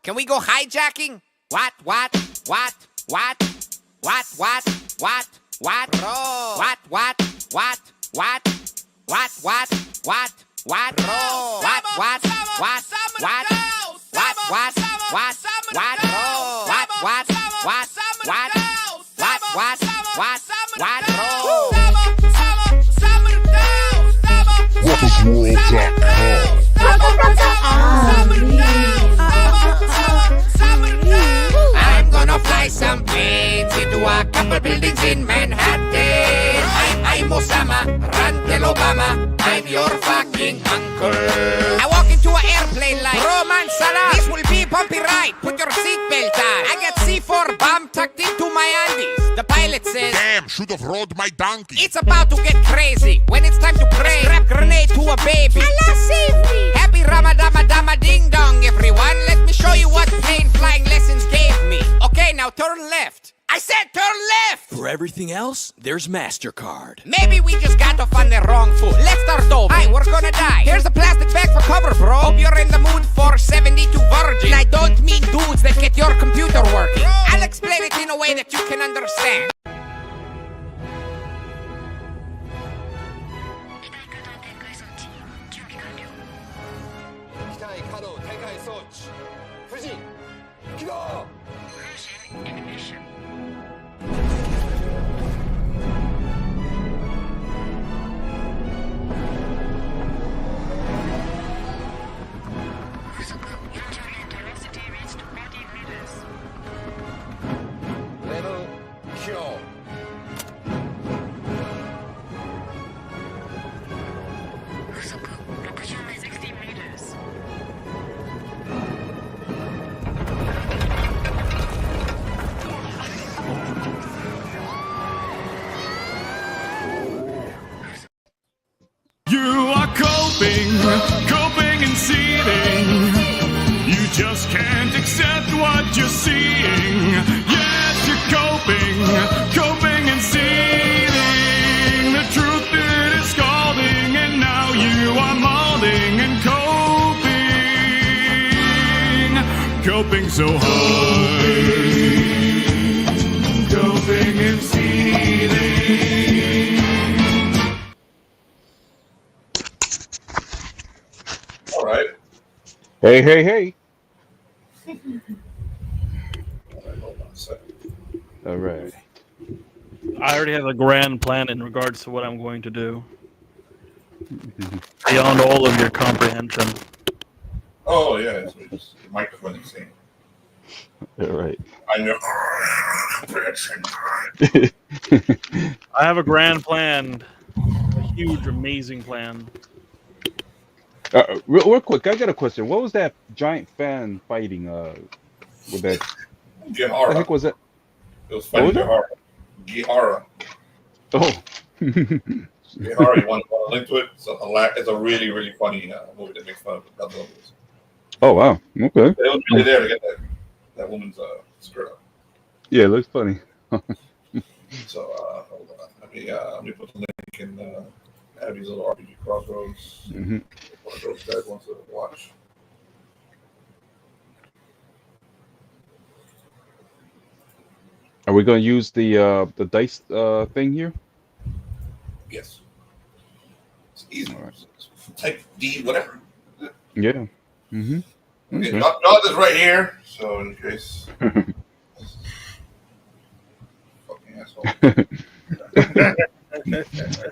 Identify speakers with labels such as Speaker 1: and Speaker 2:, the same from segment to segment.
Speaker 1: Can we go hijacking? What? Bro. What? I'm gonna fly some planes into a couple buildings in Manhattan. I'm Osama, run tell Obama, I'm your fucking uncle. I walk into an airplane like Roman Salah. This will be a bumpy ride, put your seatbelt on. I got C4 bomb tucked into my undies. The pilot says,
Speaker 2: damn, should have rode my donkey.
Speaker 1: it's about to get crazy. When it's time to pray, strap grenade to a baby. Allah save me. Happy Ramadama ding dong, everyone. Let me show you what plane flying lessons gave me. Okay, now turn left. I said turn left!
Speaker 3: For everything else, there's MasterCard.
Speaker 1: Maybe we just got off on the wrong foot. Let's start over. Hi, we're gonna die. Here's a plastic bag for cover, bro. Hope you're in the mood for 72 virgins. I don't mean dudes that get your computer working. I'll explain it in a way that you can understand.
Speaker 4: You are coping and seething. You just can't accept what you're seeing. Yes, you're coping and seething. The truth it is scalding, and now you are molding and coping so hard. Coping and seething.
Speaker 5: All right.
Speaker 6: Hey.
Speaker 5: Hold on a second.
Speaker 6: All right.
Speaker 7: I already have a grand plan in regards to what I'm going to do. Beyond all of your comprehension.
Speaker 5: Oh, yeah. So just the microphone is saying.
Speaker 6: All right.
Speaker 5: I know.
Speaker 7: I have a grand plan. A huge, amazing plan.
Speaker 6: Real quick, I got a question. What was that giant fan fighting with that?
Speaker 5: Gihara.
Speaker 6: What the heck was that?
Speaker 5: It was fighting Gihara.
Speaker 6: Oh.
Speaker 5: Gihara, you want to link to it? It's a really, really funny movie that makes fun of the movies.
Speaker 6: Oh, wow. Okay.
Speaker 5: It was really there to get that woman's skirt up.
Speaker 6: Yeah, it looks funny.
Speaker 5: So, hold on. Let me put the link in Abby's little RPG Crossroads.
Speaker 6: Mm-hmm.
Speaker 5: One of those guys wants to watch.
Speaker 6: Are we going to use the dice thing here?
Speaker 5: Yes. It's easy.
Speaker 6: All right.
Speaker 5: Type D, whatever.
Speaker 6: Yeah. Mm-hmm.
Speaker 5: Okay,
Speaker 6: Okay.
Speaker 5: Dot is right here, so in case. Fucking asshole.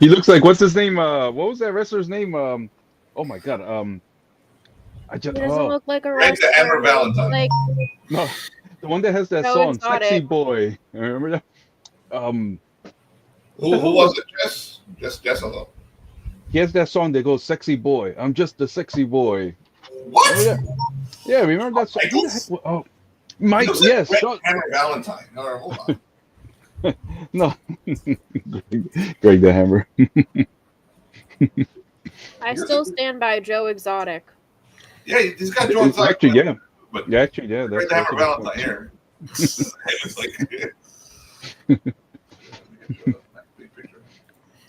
Speaker 6: He looks like, what's his name? What was that wrestler's name? Oh my god. I just
Speaker 8: He doesn't look like a
Speaker 5: Greg the
Speaker 8: wrestler.
Speaker 5: Hammer Valentine.
Speaker 8: Like,
Speaker 6: no, the one that has that
Speaker 8: Joe
Speaker 6: song,
Speaker 8: Exotic.
Speaker 6: "Sexy Boy." Remember that?
Speaker 5: Who was it? Jess alone.
Speaker 6: He has that song that goes, "Sexy Boy." I'm just a sexy boy.
Speaker 5: What?
Speaker 6: Remember that? Yeah, remember that song?
Speaker 5: Mike?
Speaker 6: Who the heck wa- Oh, Mike.
Speaker 5: Looks like
Speaker 6: Yes.
Speaker 5: Greg
Speaker 6: Sean-
Speaker 5: Hammer Valentine. No, hold on.
Speaker 6: No. Greg the Hammer.
Speaker 8: I still stand by Joe Exotic.
Speaker 5: Yeah, he's got Joe Exotic.
Speaker 6: Actually, yeah.
Speaker 5: But
Speaker 6: Yeah, actually, yeah.
Speaker 5: Greg
Speaker 6: That's
Speaker 5: the Hammer Valentine here. It's like.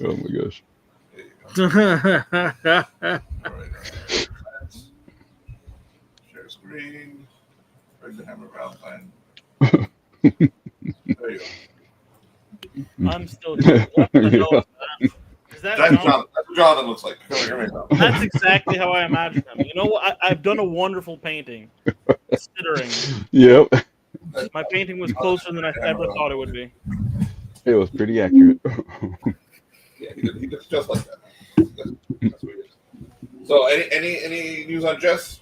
Speaker 6: Oh my gosh.
Speaker 5: There you go. All right. Share screen. Bring the hammer Valentine. There you go.
Speaker 7: I'm still here. What the hell is that? Is that
Speaker 5: That's
Speaker 7: Jonathan?
Speaker 5: what Jonathan looks like.
Speaker 7: That's exactly how I imagine him. You know what? I've done a wonderful painting. Considering
Speaker 6: Yep.
Speaker 7: my painting was closer than I ever thought it would be.
Speaker 6: It was pretty accurate.
Speaker 5: Yeah, he looks just like that. That's weird. So, any news on Jess?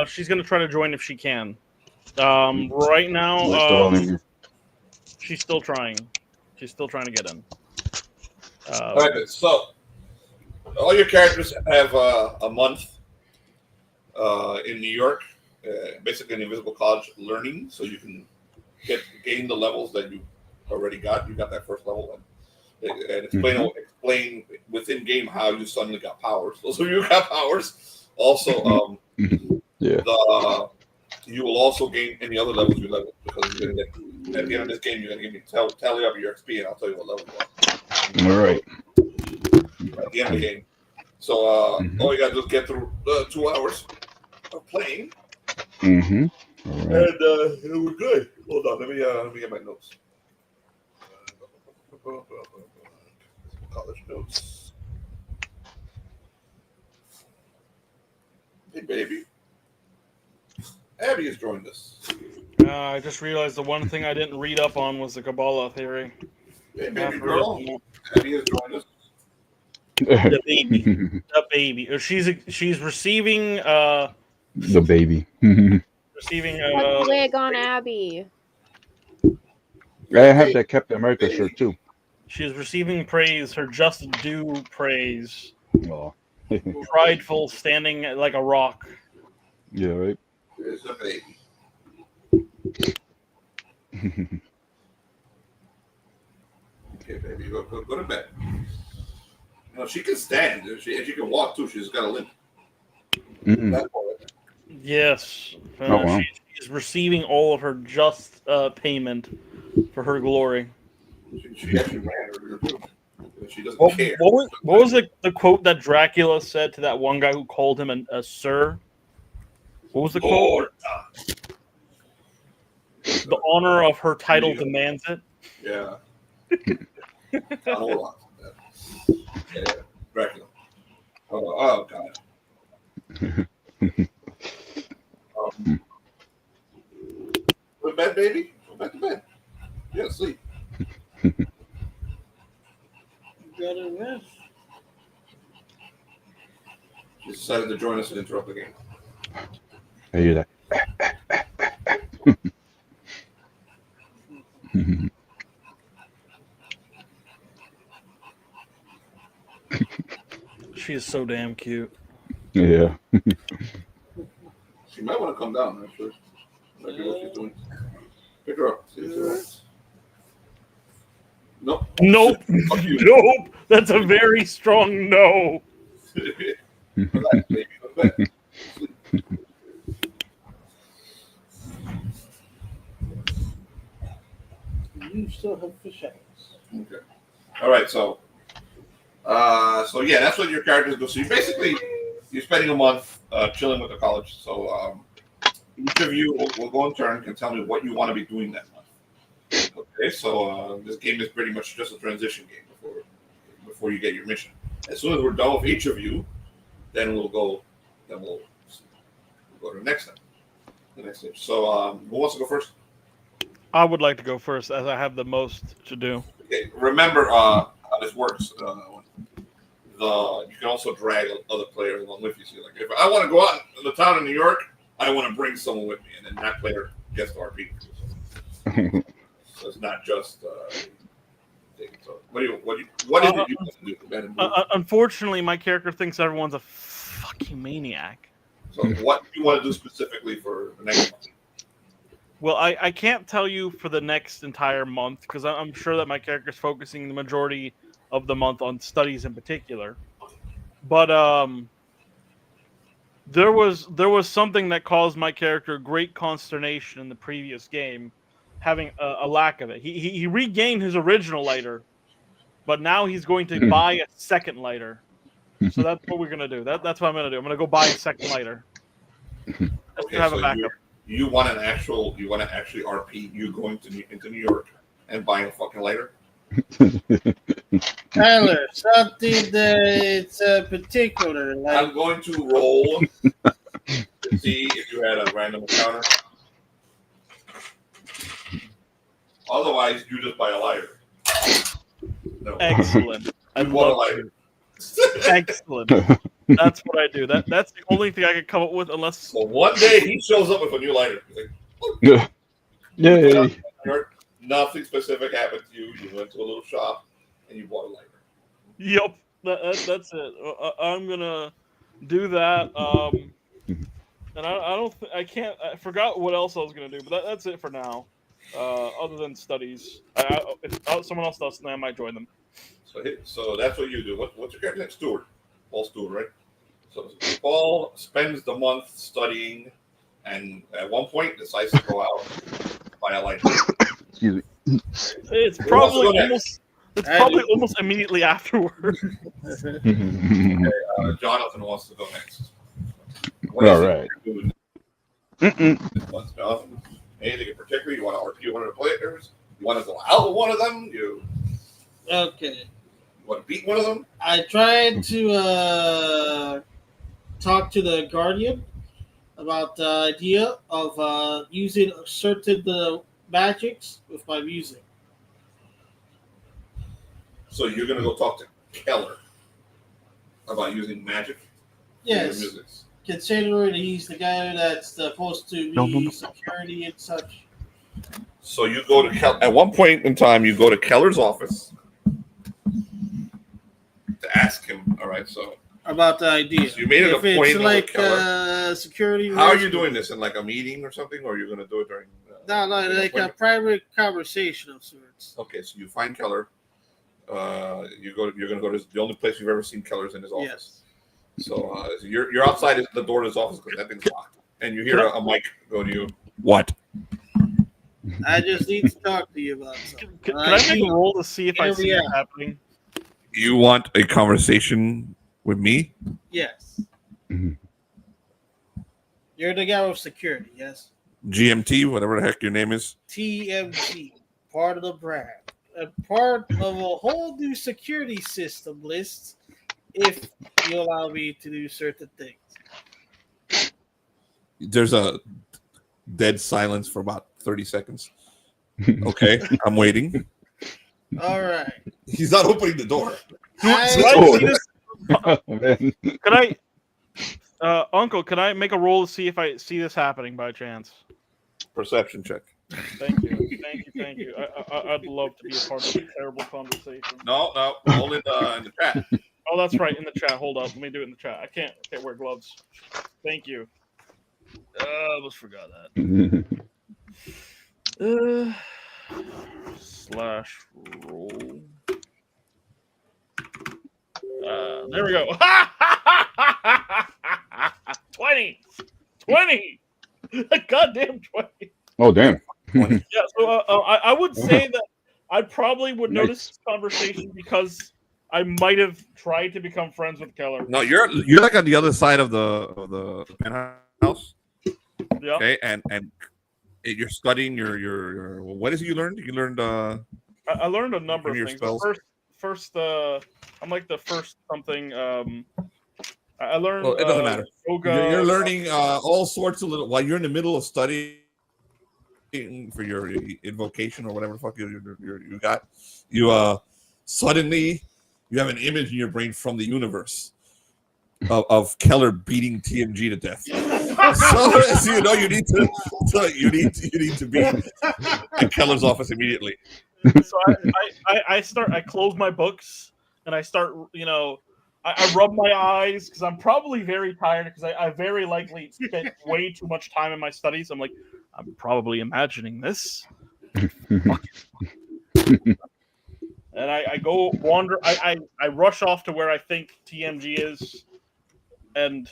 Speaker 7: She's gonna try to join if she can. Right now,
Speaker 6: We're still on here.
Speaker 7: she's still trying. She's still trying to get in.
Speaker 5: All right, so all your characters have a month in New York, basically an invisible college learning, so you can gain the levels that you already got. You got that first level, and explain within game how you suddenly got powers. Those of you who got powers also.
Speaker 6: Yeah.
Speaker 5: You will also gain any other levels you level because you're gonna get, at the end of this game you're gonna give me tally up your XP and I'll tell you what level you are.
Speaker 6: All right.
Speaker 5: At the end of the game. So all you gotta do is get through 2 hours of playing.
Speaker 6: Mm-hmm. All right.
Speaker 5: And we're good. Hold on, let me get my notes. College notes. Hey baby. Abby has joined us.
Speaker 7: I just realized the one thing I didn't read up on was the Kabbalah theory.
Speaker 5: Hey baby girl. Abby has joined us.
Speaker 7: The baby. The baby. She's receiving
Speaker 6: The baby.
Speaker 7: receiving
Speaker 8: Put the wig on Abby.
Speaker 6: I have that Captain America shirt too.
Speaker 7: she's receiving praise, her just due praise.
Speaker 6: Oh.
Speaker 7: Prideful, standing like a rock.
Speaker 6: Yeah, right.
Speaker 5: There's a baby. Okay, baby, go to bed. No, she can stand. And she can walk too. She's got a limp. That's all right.
Speaker 7: Yes.
Speaker 6: Oh, wow.
Speaker 7: She's receiving all of her just payment for her glory.
Speaker 5: She actually ran earlier too. She doesn't
Speaker 7: What,
Speaker 5: care.
Speaker 7: what was the quote that Dracula said to that one guy who called him a sir? What was the quote? The honor of her title demands it.
Speaker 5: Yeah. Hold on. Yeah, Dracula. Oh God. Go to bed, baby. Go back to bed. You gotta sleep. You gotta rest. She decided to join us and interrupt the game.
Speaker 6: I hear that.
Speaker 7: She is so damn cute.
Speaker 6: Yeah.
Speaker 5: She might want to come down, actually. Might be what she's doing. Pick her up. See if she wants. Nope.
Speaker 7: Nope.
Speaker 5: Fuck you.
Speaker 7: Nope. That's a very strong no.
Speaker 5: Relax, baby. Go to bed. Sleep.
Speaker 9: You still have fish eggs.
Speaker 5: Okay. All right. So yeah, that's what your characters do. So you're spending a month chilling with the college. So each of you will go in turn and tell me what you want to be doing that month. Okay. So this game is pretty much just a transition game before you get your mission. As soon as we're done with each of you, then we'll go to the next step. The next stage. So who wants to go first?
Speaker 7: I would like to go first, as I have the most to do.
Speaker 5: Okay, remember how this works. You can also drag other players along with you. So like, if I want to go out in the town of New York, I want to bring someone with me, and then that player gets to RP. So it's not just. So what is it you want to do?
Speaker 7: Unfortunately, my character thinks everyone's a fucking maniac.
Speaker 5: So what do you want to do specifically for the next month?
Speaker 7: Well, I can't tell you for the next entire month because I'm sure that my character's focusing the majority of the month on studies in particular. But there was something that caused my character great consternation in the previous game, having a lack of it. He regained his original lighter, but now he's going to buy a second lighter. So that's what we're gonna do. That's what I'm gonna do. I'm gonna go buy a second lighter. Just to have a backup.
Speaker 5: You want to actually RP you going into New York and buying a fucking lighter?
Speaker 9: Tyler, something that's particular. Like,
Speaker 5: I'm going to roll to see if you had a random encounter. Otherwise, you just buy a lighter. No.
Speaker 7: Excellent. I
Speaker 5: You want a
Speaker 7: love
Speaker 5: lighter.
Speaker 7: it. Excellent. That's what I do. That's the only thing I could come up with, unless
Speaker 5: Well, one day he shows up with a new lighter. He's like,
Speaker 6: Yeah. Yay.
Speaker 5: nothing specific happened to you. You went to a little shop and you bought a lighter.
Speaker 7: Yep, that's it. I'm gonna do that. And I can't. I forgot what else I was gonna do, but that's it for now. Other than studies, if someone else does, then I might join them.
Speaker 5: So that's what you do. What's your character name? Stewart. Paul Stewart, right? So Paul spends the month studying, and at one point decides to go out and buy a lighter.
Speaker 6: Excuse me.
Speaker 7: It's probably almost immediately afterward.
Speaker 5: Jonathan wants to go next.
Speaker 6: All right.
Speaker 5: Jonathan, anything in particular? You want to RP one of the players? You want to go out with one of them?
Speaker 9: okay.
Speaker 5: You want to beat one of them?
Speaker 9: I tried to talk to the Guardian about the idea of using certain magics with my music.
Speaker 5: So you're going to go talk to Keller about using magic?
Speaker 9: Yes. Considering he's the guy that's supposed to be security and such.
Speaker 5: So you go to Keller. At one point in time, you go to Keller's office to ask him. All right, so
Speaker 9: about the idea.
Speaker 5: So you made it
Speaker 9: if
Speaker 5: a point
Speaker 9: it's like
Speaker 5: Keller.
Speaker 9: Security.
Speaker 5: How are you doing this in like a meeting or something, or are you going to do it during?
Speaker 9: No, like a private conversation of sorts.
Speaker 5: Okay, so you find Keller. You're going to go to the only place you've ever seen Keller's in his office.
Speaker 9: Yes.
Speaker 5: So you're outside the door of his office because that thing's locked, and you hear a mic go to you. What?
Speaker 9: I just need to talk to you about something.
Speaker 7: Can I make a roll to see if I see it happening?
Speaker 5: You want a conversation with me?
Speaker 9: Yes. You're the guy with security, yes?
Speaker 5: GMT, whatever the heck your name is.
Speaker 9: T.M.G, part of the brand. A part of a whole new security system list if you allow me to do certain things.
Speaker 5: There's a dead silence for about 30 seconds. Okay, I'm waiting.
Speaker 9: All right.
Speaker 5: He's not opening the door.
Speaker 7: Can I, Uncle? Can I make a roll to see if I see this happening by chance?
Speaker 5: Perception check.
Speaker 7: Thank you. I'd love to be a part of a terrible conversation.
Speaker 5: No, only in the chat.
Speaker 7: Oh, that's right, in the chat. Hold up, let me do it in the chat. I can't wear gloves. Thank you. Almost forgot that. Slash roll. There we go. 20. Goddamn 20.
Speaker 6: Oh, damn.
Speaker 7: Yeah, so I would say that I probably would notice this conversation because I might have tried to become friends with Keller.
Speaker 5: No, you're like on the other side of the penthouse.
Speaker 7: Yeah.
Speaker 5: Okay, and you're studying your what is it you learned? You learned
Speaker 7: I learned a number of things.
Speaker 5: Spells.
Speaker 7: First, I'm like the first something. I learned.
Speaker 5: Well, it doesn't matter.
Speaker 7: Yoga.
Speaker 5: You're learning all sorts of little while you're in the middle of studying for your invocation or whatever the fuck you got. You suddenly you have an image in your brain from the universe of Keller beating T.M.G to death. So you know you need to be in Keller's office immediately.
Speaker 7: So I close my books and I start, I rub my eyes because I'm probably very tired because I very likely spent way too much time in my studies. I'm like, I'm probably imagining this. And I go wander. I rush off to where I think T.M.G is, and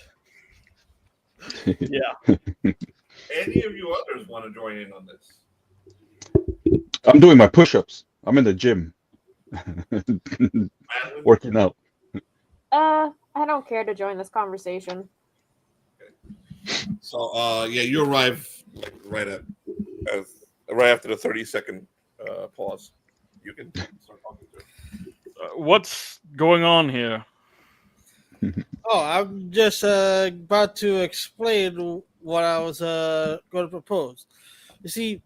Speaker 7: yeah.
Speaker 5: Any of you others want to join in on this?
Speaker 6: I'm doing my push-ups. I'm in the gym. Working out.
Speaker 8: I don't care to join this conversation.
Speaker 5: So, you arrive right after the 30-second pause. You can start talking to him.
Speaker 7: What's going on here?
Speaker 9: Oh, I'm just about to explain what I was going to propose. You see,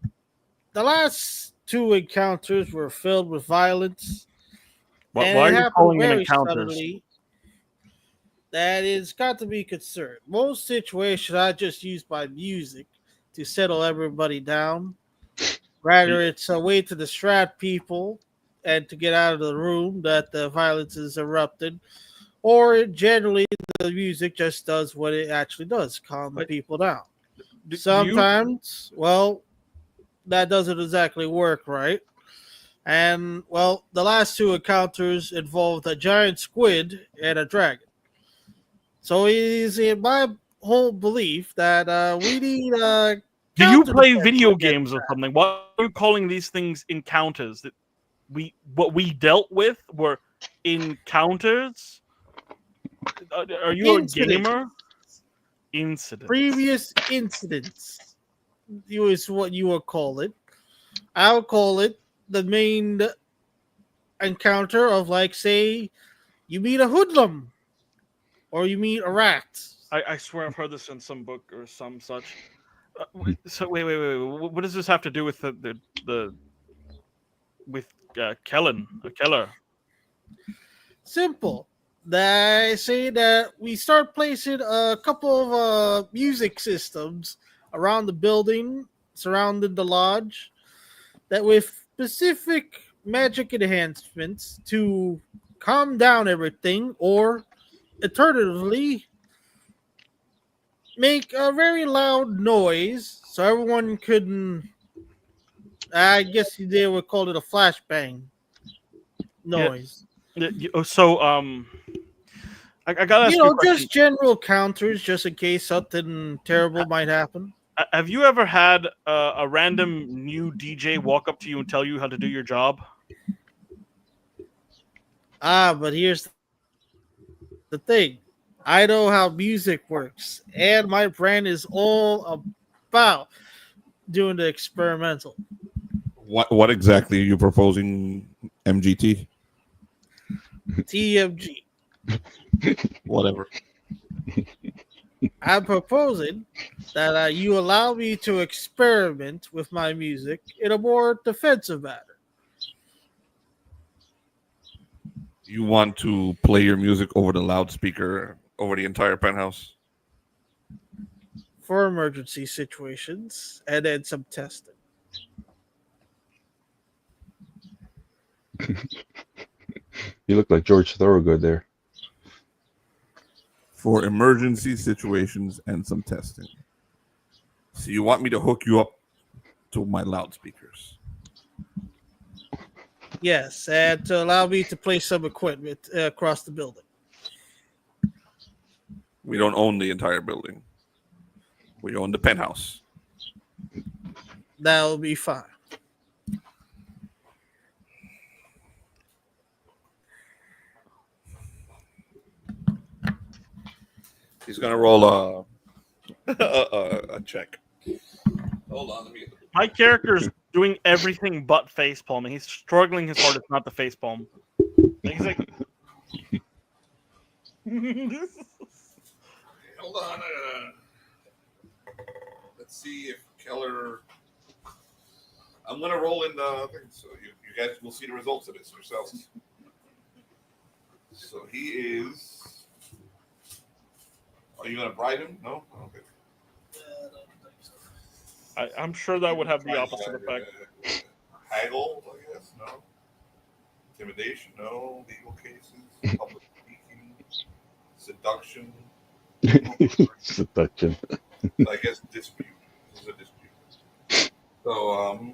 Speaker 9: the last two encounters were filled with violence,
Speaker 7: Why
Speaker 9: and
Speaker 7: are
Speaker 9: it
Speaker 7: you
Speaker 9: happened
Speaker 7: calling in
Speaker 9: very
Speaker 7: encounters?
Speaker 9: suddenly. That it's got to be concerned. Most situations, I just use my music to settle everybody down. Rather, it's a way to distract people and to get out of the room that the violence is erupted, or generally the music just does what it actually does, calm the
Speaker 7: But
Speaker 9: people down.
Speaker 7: do you?
Speaker 9: Sometimes, well, that doesn't exactly work right. And, well, the last two encounters involved a giant squid and a dragon. So it is in my whole belief that we need
Speaker 7: Do you
Speaker 9: counter
Speaker 7: play
Speaker 9: defense
Speaker 7: video
Speaker 9: against
Speaker 7: games or
Speaker 9: that.
Speaker 7: something? Why are you calling these things encounters? That what we dealt with were encounters. Are you a
Speaker 9: Incident,
Speaker 7: gamer? Incidents.
Speaker 9: previous incidents, is what you would call it. I would call it the main encounter of, like, say, you meet a hoodlum or you meet a rat.
Speaker 7: I swear I've heard this in some book or some such. So wait. What does this have to do with the with Keller?
Speaker 9: Simple. They say that we start placing a couple of music systems around the building, surrounding the lodge, that with specific magic enhancements to calm down everything, or alternatively make a very loud noise so everyone couldn't. I guess they would call it a flashbang
Speaker 7: Yeah.
Speaker 9: noise.
Speaker 7: So I gotta ask you a question.
Speaker 9: Just general counters, just in case something terrible might happen.
Speaker 7: Have you ever had a random new DJ walk up to you and tell you how to do your job?
Speaker 9: But here's the thing. I know how music works, and my brand is all about doing the experimental.
Speaker 5: What exactly are you proposing, MGT?
Speaker 9: T.M.G.
Speaker 5: Whatever.
Speaker 9: I'm proposing that you allow me to experiment with my music in a more defensive manner.
Speaker 5: You want to play your music over the loudspeaker over the entire penthouse?
Speaker 9: For emergency situations, and then some testing.
Speaker 6: You look like George Thorogood there.
Speaker 5: For emergency situations and some testing. So you want me to hook you up to my loudspeakers?
Speaker 9: Yes, and to allow me to place some equipment across the building.
Speaker 5: We don't own the entire building. We own the penthouse.
Speaker 9: That'll be fine.
Speaker 5: He's gonna roll a check. Hold on, let me.
Speaker 7: My character's doing everything but facepalming. He's struggling his hardest not to facepalm. He's like,
Speaker 5: Hold on. Let's see if Keller. I'm gonna roll in the thing, so you guys will see the results of this yourselves. So he is. Are you gonna bribe him? No. Okay.
Speaker 7: I'm sure that would have the opposite effect.
Speaker 5: Haggle, I guess. No. Intimidation. No. Legal cases. Public speaking. Seduction.
Speaker 6: Seduction.
Speaker 5: I guess dispute. This is a dispute. So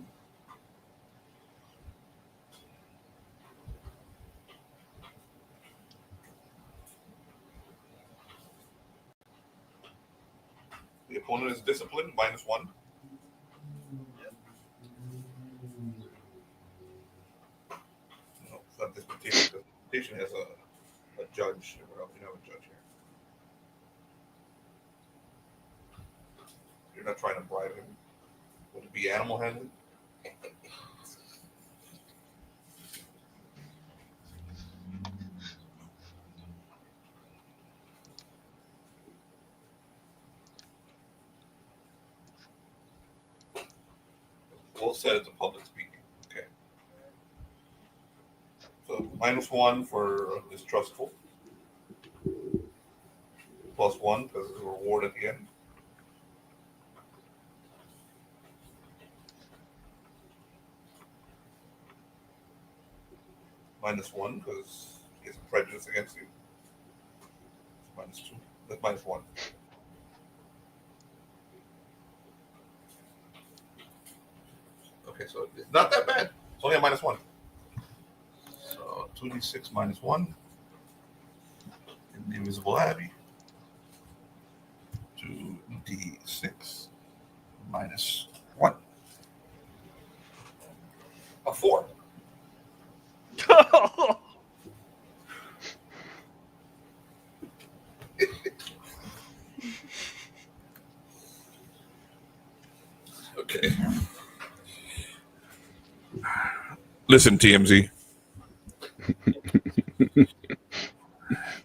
Speaker 5: the opponent is disciplined, -1. No, it's not disputation. Disputation has a judge. We don't have a judge here. You're not trying to bribe him. Would it be animal handling? We'll set it to public speaking. Okay. So -1 for distrustful. +1 because there's a reward at the end. -1 because he has a prejudice against you. -2. That's -1. Okay, so it's not that bad. It's only a -1. So 2d6 -1. In the Invisible Abbey. 2d6 -1. A 4. Okay. Listen, TMZ.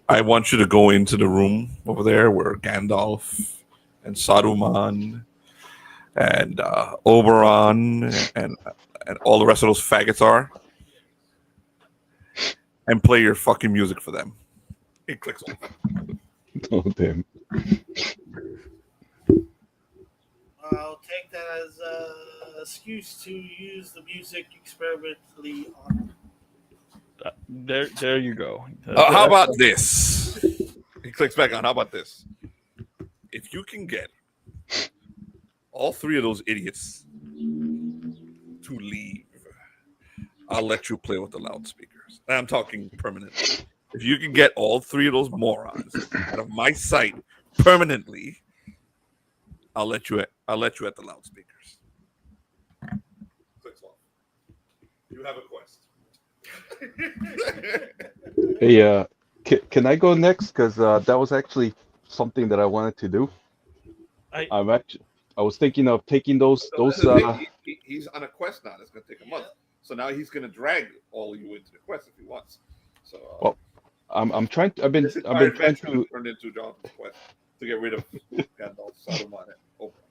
Speaker 5: I want you to go into the room over there where Gandalf and Saruman and Oberon and all the rest of those faggots are, and play your fucking music for them. It clicks off.
Speaker 6: Oh damn.
Speaker 9: I'll take that as an excuse to use the music experimentally on.
Speaker 7: There you go.
Speaker 5: How about this? He clicks back on. How about this? If you can get all 3 of those idiots to leave, I'll let you play with the loudspeakers. I'm talking permanently. If you can get all 3 of those morons out of my sight permanently, I'll let you at the loudspeakers. Clicks off. You have a quest.
Speaker 6: Hey, can I go next? Because that was actually something that I wanted to do. I was thinking of taking those.
Speaker 5: He's on a quest now. That's going to take a month. So now he's going to drag all of you into the quest if he wants. So.
Speaker 6: Well, I'm trying to. I've been trying to
Speaker 5: turn into Jonathan's quest to get rid of Gandalf, Saruman, and Oberon.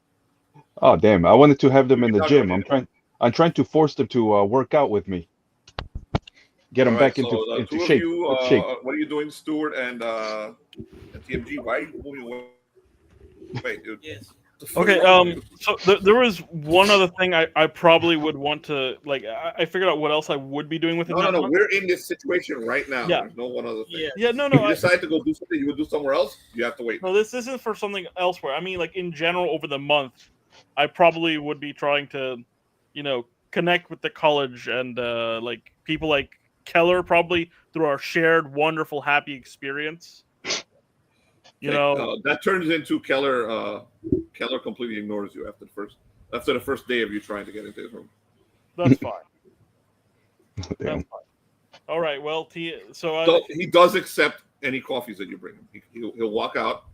Speaker 6: Oh damn! I wanted to have them in the gym. I'm trying to force them to work out with me. Get them back into shape.
Speaker 5: What are you doing, Stewart and T.M.G? Why are you moving away? Wait, dude.
Speaker 9: Yes.
Speaker 7: Okay, so there was one other thing I probably would want to, like, I figured out what else I would be doing with it.
Speaker 5: No, we're in this situation right now.
Speaker 7: Yeah.
Speaker 5: There's no one other thing.
Speaker 7: Yeah, no.
Speaker 5: If you decide to go do something you would do somewhere else, you have to wait.
Speaker 7: No, this isn't for something elsewhere. I mean, like, in general, over the month, I probably would be trying to, connect with the college and, like, people like Keller, probably through our shared, wonderful, happy experience.
Speaker 5: That turns into Keller. Keller completely ignores you after the first day of you trying to get into his room.
Speaker 7: That's fine. That's fine. All right. Well,
Speaker 5: so he does accept any coffees that you bring him. He'll walk out.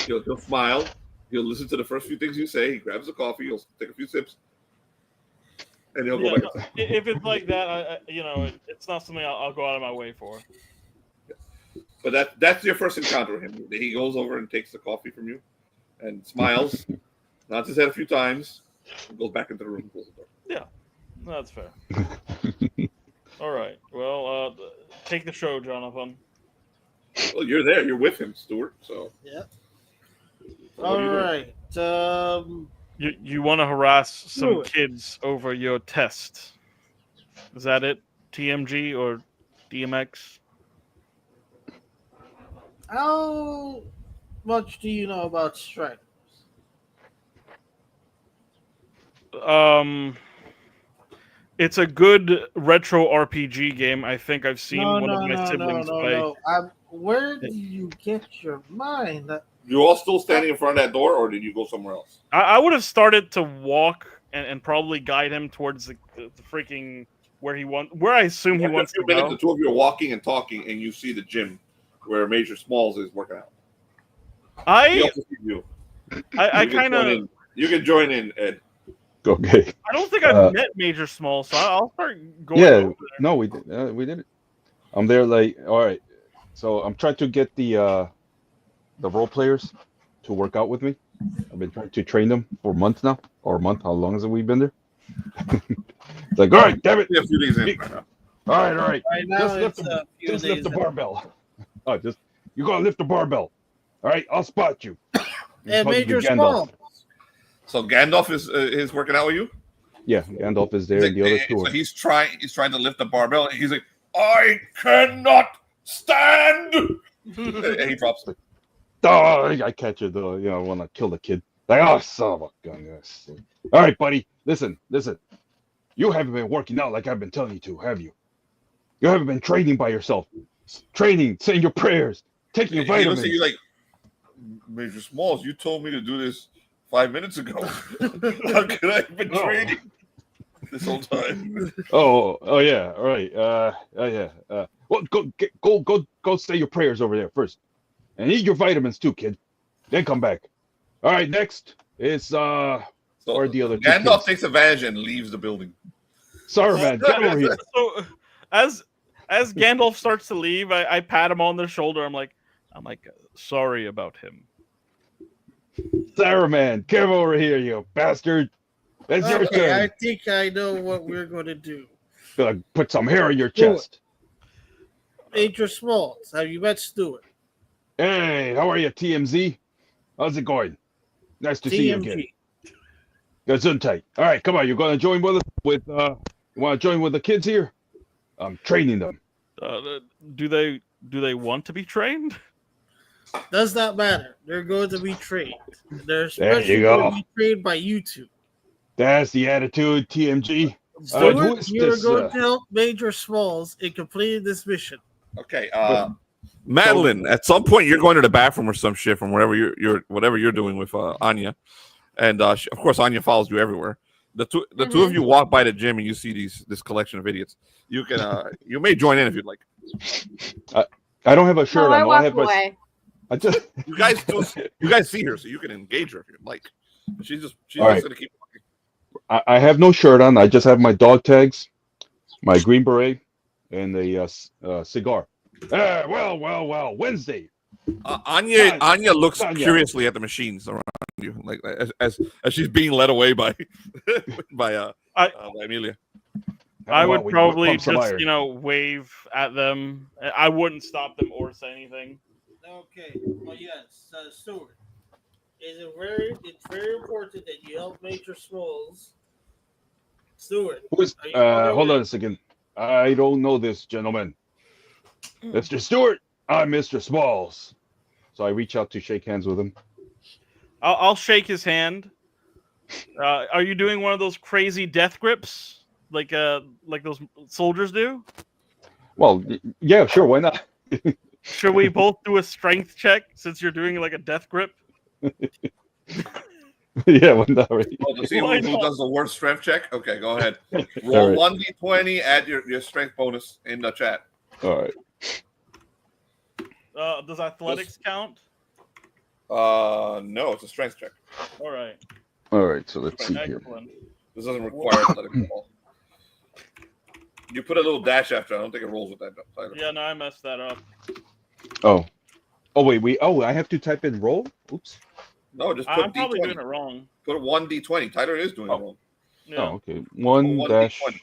Speaker 5: He'll smile. He'll listen to the first few things you say. He grabs the coffee. He'll take a few sips, and he'll go back.
Speaker 7: If it's like that, it's not something I'll go out of my way for.
Speaker 5: But that's your first encounter with him. He goes over and takes the coffee from you, and smiles, nods his head a few times, and goes back into the room and closes the door.
Speaker 7: Yeah, that's fair. All right. Well, take the show, Jonathan.
Speaker 5: Well, you're there. You're with him, Stewart. So.
Speaker 9: Yeah. All right.
Speaker 7: You want to harass some kids over your test? Is that it? TMG or DMX?
Speaker 9: How much do you know about Strike?
Speaker 7: It's a good retro RPG game. I think I've seen one of my siblings play.
Speaker 9: Where do you get your mind?
Speaker 5: You all still standing in front of that door, or did you go somewhere else?
Speaker 7: I would have started to walk and probably guide him towards the freaking where I assume he wants to go.
Speaker 5: The two of you are walking and talking, and you see the gym where Major Smalls is working out.
Speaker 7: I
Speaker 5: also see you.
Speaker 7: I kind of.
Speaker 5: You can join in, Ed.
Speaker 6: Okay.
Speaker 7: I don't think I've met Major Small, so I'll start going
Speaker 6: Yeah.
Speaker 7: over there.
Speaker 6: No, we did it. I'm there like, all right. So I'm trying to get the role players to work out with me. I've been trying to train them for months now, or a month. How long has it we been there? It's like, all right, damn it.
Speaker 5: A few days in right now.
Speaker 6: All right.
Speaker 9: Right now,
Speaker 6: Just lift the barbell. Oh, you gotta lift the barbell. All right, I'll spot you.
Speaker 9: And
Speaker 6: Talking to
Speaker 9: Major
Speaker 6: Gandalf.
Speaker 9: Small.
Speaker 5: So Gandalf is working out with you.
Speaker 6: Yeah, Gandalf is there, and the other two.
Speaker 5: So he's trying to lift the barbell, and he's like, I cannot stand. And he drops it.
Speaker 6: Oh, I catch it though. I want to kill the kid. Like, oh, son of a gun. Yes. All right, buddy. Listen. You haven't been working out like I've been telling you to, have you? You haven't been training by yourself. Training, saying your prayers, taking your vitamins.
Speaker 5: He looks at you like, Major Smalls, you told me to do this 5 minutes ago. How could I have been training this whole time?
Speaker 6: Oh yeah. All right. Yeah. Well, go say your prayers over there first, and eat your vitamins too, kid. Then come back. All right. Next is or the other.
Speaker 5: Gandalf takes advantage and leaves the building.
Speaker 6: Saruman, get over here.
Speaker 7: So as Gandalf starts to leave, I pat him on the shoulder. I'm like, sorry about him.
Speaker 6: Saruman, come over here, you bastard. That's your
Speaker 9: Okay, I
Speaker 6: turn.
Speaker 9: think I know what we're going to do.
Speaker 6: Put some hair on your chest.
Speaker 9: Major Smalls, have you met Stewart?
Speaker 6: Hey, how are you, T.M.G? How's it going? Nice to see you again.
Speaker 9: T.M.G.
Speaker 6: Gesundheit. All right, come on. You're going to join with us? You want to join with the kids here? I'm training them.
Speaker 7: Do they want to be trained?
Speaker 9: Does not matter. They're going to be trained. They're
Speaker 6: There
Speaker 9: especially
Speaker 6: you go.
Speaker 9: going to be trained by you two.
Speaker 6: That's the attitude, T.M.G.
Speaker 9: Stewart,
Speaker 6: who is
Speaker 9: you're
Speaker 6: this,
Speaker 9: going to help Major Smalls in completing this mission.
Speaker 5: Okay, Madeline, at some point you're going to the bathroom or some shit from whatever you're doing with Anya, and of course Anya follows you everywhere. The two of you walk by the gym and you see this collection of idiots. You can you may join in if you'd like.
Speaker 6: I don't have a shirt on.
Speaker 8: I
Speaker 6: All
Speaker 8: walk
Speaker 6: have
Speaker 8: away.
Speaker 6: I just
Speaker 5: You guys see her, so you can engage her if you'd like. But she's just
Speaker 6: right.
Speaker 5: going to keep walking.
Speaker 6: I have no shirt on. I just have my dog tags, my green beret, and a cigar. Well, Wednesday.
Speaker 5: Anya looks curiously at the machines around you, like as she's being led away by by Amelia.
Speaker 7: I would probably just wave at them. I wouldn't stop them or say anything.
Speaker 9: Okay, well, yes, Stewart. It's very important that you help Major Smalls. Stewart.
Speaker 6: Hold on a second. I don't know this gentleman. Mr. Stewart, I'm Mr. Smalls. So I reach out to shake hands with him.
Speaker 7: I'll shake his hand. Are you doing one of those crazy death grips like those soldiers do?
Speaker 6: Well, yeah, sure. Why not?
Speaker 7: Should we both do a strength check since you're doing like a death grip?
Speaker 6: Yeah, why not? Right?
Speaker 5: Oh, to see who does the worst strength check? Okay, go ahead. Roll 1d20, add your strength bonus in the chat.
Speaker 6: All right.
Speaker 7: Does athletics count?
Speaker 5: No, it's a strength check.
Speaker 7: All right.
Speaker 6: So let's see here.
Speaker 5: This doesn't require athletics at all. You put a little dash after. I don't think it rolls with that title.
Speaker 7: Yeah, no, I messed that up.
Speaker 6: Oh, wait. Oh, I have to type in roll. Oops.
Speaker 5: No, just put
Speaker 7: I'm probably
Speaker 5: D20.
Speaker 7: doing it wrong.
Speaker 5: Put 1d20. Tyler is doing it wrong.
Speaker 7: Yeah.
Speaker 6: Oh, okay. One dash.
Speaker 5: D20.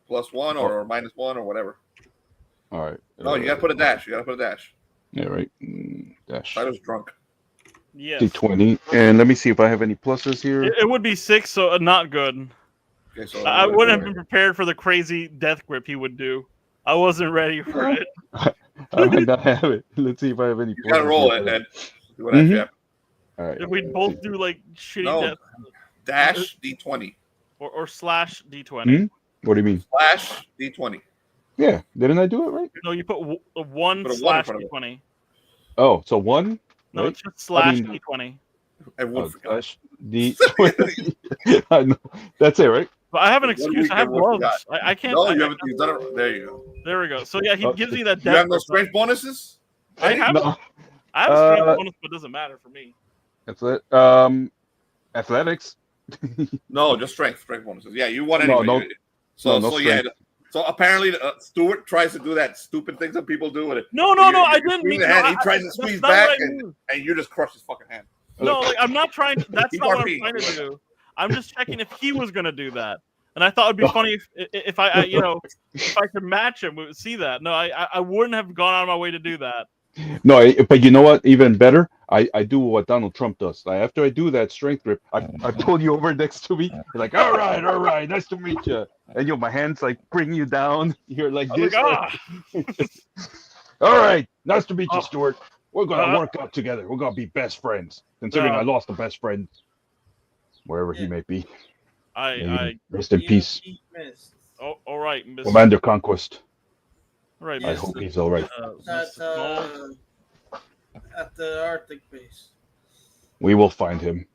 Speaker 5: Plus 1 or minus 1 or whatever.
Speaker 6: All right.
Speaker 5: No, you gotta put a dash.
Speaker 6: Yeah, right. Dash.
Speaker 5: Tyler's drunk.
Speaker 7: Yes.
Speaker 6: D20. And let me see if I have any pluses here.
Speaker 7: It would be 6, so not good.
Speaker 5: Okay, so
Speaker 7: I wouldn't have been prepared for the crazy death grip he would do. I wasn't ready for it.
Speaker 6: I might not have it. Let's see if I have any.
Speaker 5: You gotta roll it, Ed. See what actually happens.
Speaker 6: All right.
Speaker 7: If we both do like shitty death
Speaker 5: dash D20
Speaker 7: or slash D20.
Speaker 6: What do you mean?
Speaker 5: Slash D20.
Speaker 6: Yeah, didn't I do it right?
Speaker 7: No, you put one slash D20.
Speaker 6: Oh, so 1?
Speaker 7: No,
Speaker 6: right?
Speaker 7: it's just slash D20.
Speaker 5: Everyone
Speaker 6: slash D20. I know. That's it, right?
Speaker 7: But I have an excuse. I have gloves. I can't.
Speaker 5: No, you haven't. You've done it. There you go.
Speaker 7: There we go. So yeah, he gives me that.
Speaker 5: You have no strength bonuses.
Speaker 7: I have.
Speaker 6: No.
Speaker 7: I have a strength bonus, but it doesn't matter for me.
Speaker 6: That's it. Athletics.
Speaker 5: No, just strength bonuses. Yeah, you won
Speaker 6: No,
Speaker 5: anyway.
Speaker 6: no
Speaker 5: Yeah.
Speaker 6: strength.
Speaker 5: So apparently, Stewart tries to do that stupid things that people do with it.
Speaker 7: No, I didn't mean
Speaker 5: the
Speaker 7: to.
Speaker 5: hand. He tries to squeeze back, and you just crush his fucking hand.
Speaker 7: No, like I'm not trying. That's
Speaker 5: Keep
Speaker 7: not what I'm
Speaker 5: RP.
Speaker 7: trying to do. I'm just checking if he was gonna do that, and I thought it'd be funny if I if I could match him, we would see that. No, I wouldn't have gone out of my way to do that.
Speaker 6: No, but you know what? Even better, I do what Donald Trump does. After I do that strength grip, I pull you over next to me. You're like, all right, nice to meet you. And my hands like bring you down. You're like this. All right, nice to meet you, Stewart. We're gonna work out together. We're gonna be best friends. Considering I lost a best friend, wherever he may be. Rest in peace.
Speaker 7: All right, Mr.
Speaker 6: Commander Conquest.
Speaker 7: All right,
Speaker 6: I hope he's all right.
Speaker 9: At the Arctic base.
Speaker 6: We will find him.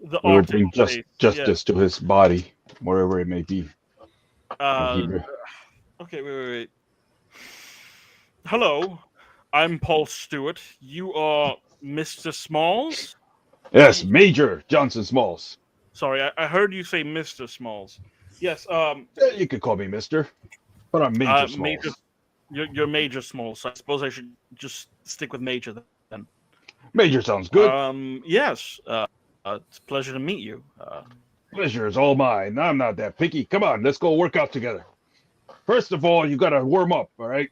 Speaker 6: We will bring justice to his body, wherever it may be.
Speaker 7: Okay, wait. Hello, I'm Paul Stewart. You are Mr. Smalls?
Speaker 6: Yes, Major Johnson Smalls.
Speaker 7: Sorry, I heard you say Mr. Smalls. Yes.
Speaker 6: You could call me Mister, but I'm Major Smalls.
Speaker 7: You're Major Smalls. So I suppose I should just stick with Major then.
Speaker 6: Major sounds good.
Speaker 7: Yes. It's a pleasure to meet you.
Speaker 6: Pleasure is all mine. I'm not that picky. Come on, let's go work out together. First of all, you gotta warm up, all right?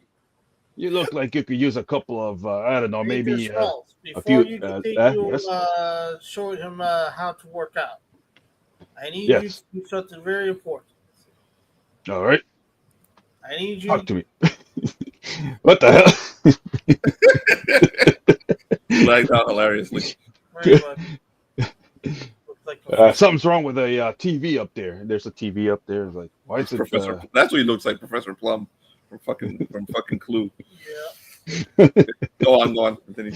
Speaker 6: You look like you could use a couple of, I don't know, maybe a few.
Speaker 9: You continue showing him how to work out, I need you to do something very important.
Speaker 6: All right.
Speaker 9: I need you.
Speaker 6: Talk to me. What the hell?
Speaker 5: Lagged out hilariously.
Speaker 6: Something's wrong with a TV up there. There's a TV up there. It's like, why is it?
Speaker 5: That's what he looks like, Professor Plum from fucking Clue.
Speaker 9: Yeah.
Speaker 5: Go on. Continue.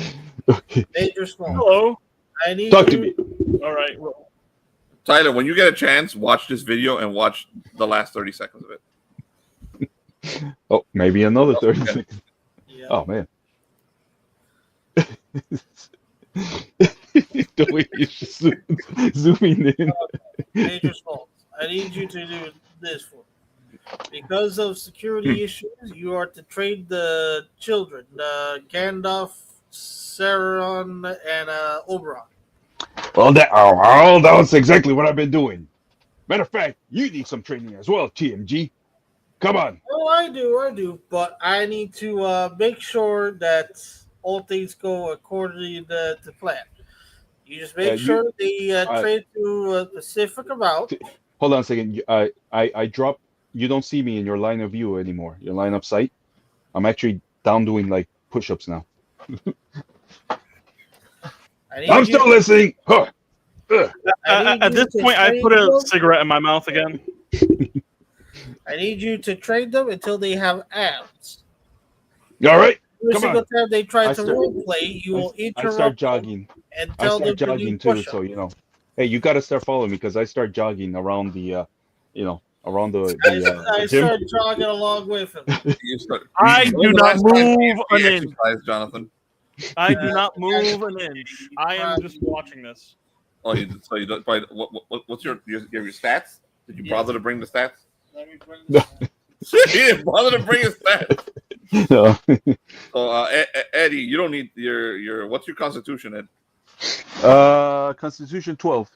Speaker 6: Okay.
Speaker 9: Major Small.
Speaker 7: Hello.
Speaker 9: I need
Speaker 6: Talk to me.
Speaker 7: All right. Well,
Speaker 5: Tyler, when you get a chance, watch this video and watch the last 30 seconds of it.
Speaker 6: Oh, maybe another 30 seconds.
Speaker 9: Yeah.
Speaker 6: Oh man. The way you're just zooming in.
Speaker 9: Major Small. I need you to do this for me. Because of security issues, you are to trade the children, Gandalf, Saruman, and Oberon.
Speaker 6: Well, that was exactly what I've been doing. Matter of fact, you need some training as well, T.M.G. Come on.
Speaker 9: Oh, I do, but I need to make sure that all things go according to plan. You just make sure they trade to a specific amount.
Speaker 6: Hold on a second. I dropped. You don't see me in your line of view anymore. Your line of sight. I'm actually down doing like push-ups now. I'm still listening. Huh.
Speaker 7: At this point, I put a cigarette in my mouth again.
Speaker 9: I need you to train them until they have abs.
Speaker 6: All right.
Speaker 9: Every single time they try to role play, you will interrupt.
Speaker 6: I start jogging.
Speaker 9: And tell them to do
Speaker 6: too,
Speaker 9: push-ups.
Speaker 6: so you know. Hey, you got to start following me because I start jogging around the, around the
Speaker 9: I
Speaker 6: gym.
Speaker 9: start jogging along with him.
Speaker 7: I do not move an inch.
Speaker 5: Jonathan.
Speaker 7: I do not move an inch. I am just watching this.
Speaker 5: Oh, so you don't. What's your stats? Did you bother to bring the stats?
Speaker 9: Let me bring this up.
Speaker 5: He didn't bother to bring his stats.
Speaker 6: No.
Speaker 5: So, Eddie, you don't need your. What's your constitution, Ed?
Speaker 6: Constitution 12.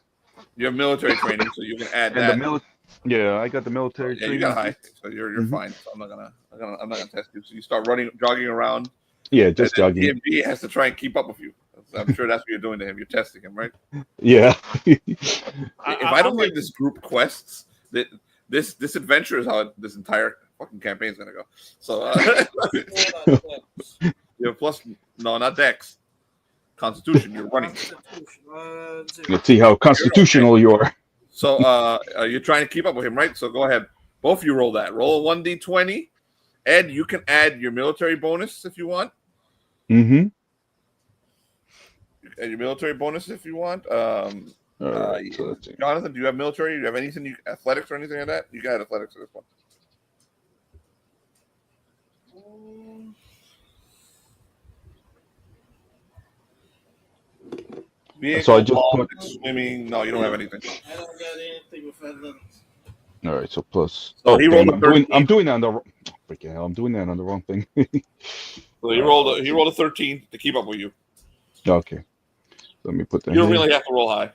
Speaker 5: You have military training, so you can add that.
Speaker 6: Yeah, I got the military
Speaker 5: yeah,
Speaker 6: training.
Speaker 5: You got high, so you're fine. So I'm not gonna test you. So you start jogging around.
Speaker 6: Yeah, just jogging.
Speaker 5: T.M.G has to try and keep up with you. I'm sure that's what you're doing to him. You're testing him, right?
Speaker 6: Yeah.
Speaker 5: If I don't get this group quests, this adventure is how this entire fucking campaign is gonna go. So, plus no, not Dex. Constitution, you're running.
Speaker 6: Let's see how constitutional you are.
Speaker 5: So, you're trying to keep up with him, right? So go ahead. Both of you roll that. Roll a 1d20. Ed, you can add your military bonus if you want.
Speaker 6: Mm-hmm.
Speaker 5: Add your military bonus if you want. Jonathan, do you have military? Do you have anything? Athletics or anything like that? You got athletics for this one.
Speaker 6: So I just
Speaker 5: swimming. No, you don't have anything.
Speaker 9: I don't got for the.
Speaker 6: All right, so plus.
Speaker 5: So he rolled
Speaker 6: damn,
Speaker 5: a 13.
Speaker 6: I'm doing that on the. Freaking hell! I'm doing that on the wrong thing.
Speaker 5: So he rolled a 13 to keep up with you.
Speaker 6: Okay, let me put that.
Speaker 5: You don't
Speaker 6: here.
Speaker 5: really have to roll high.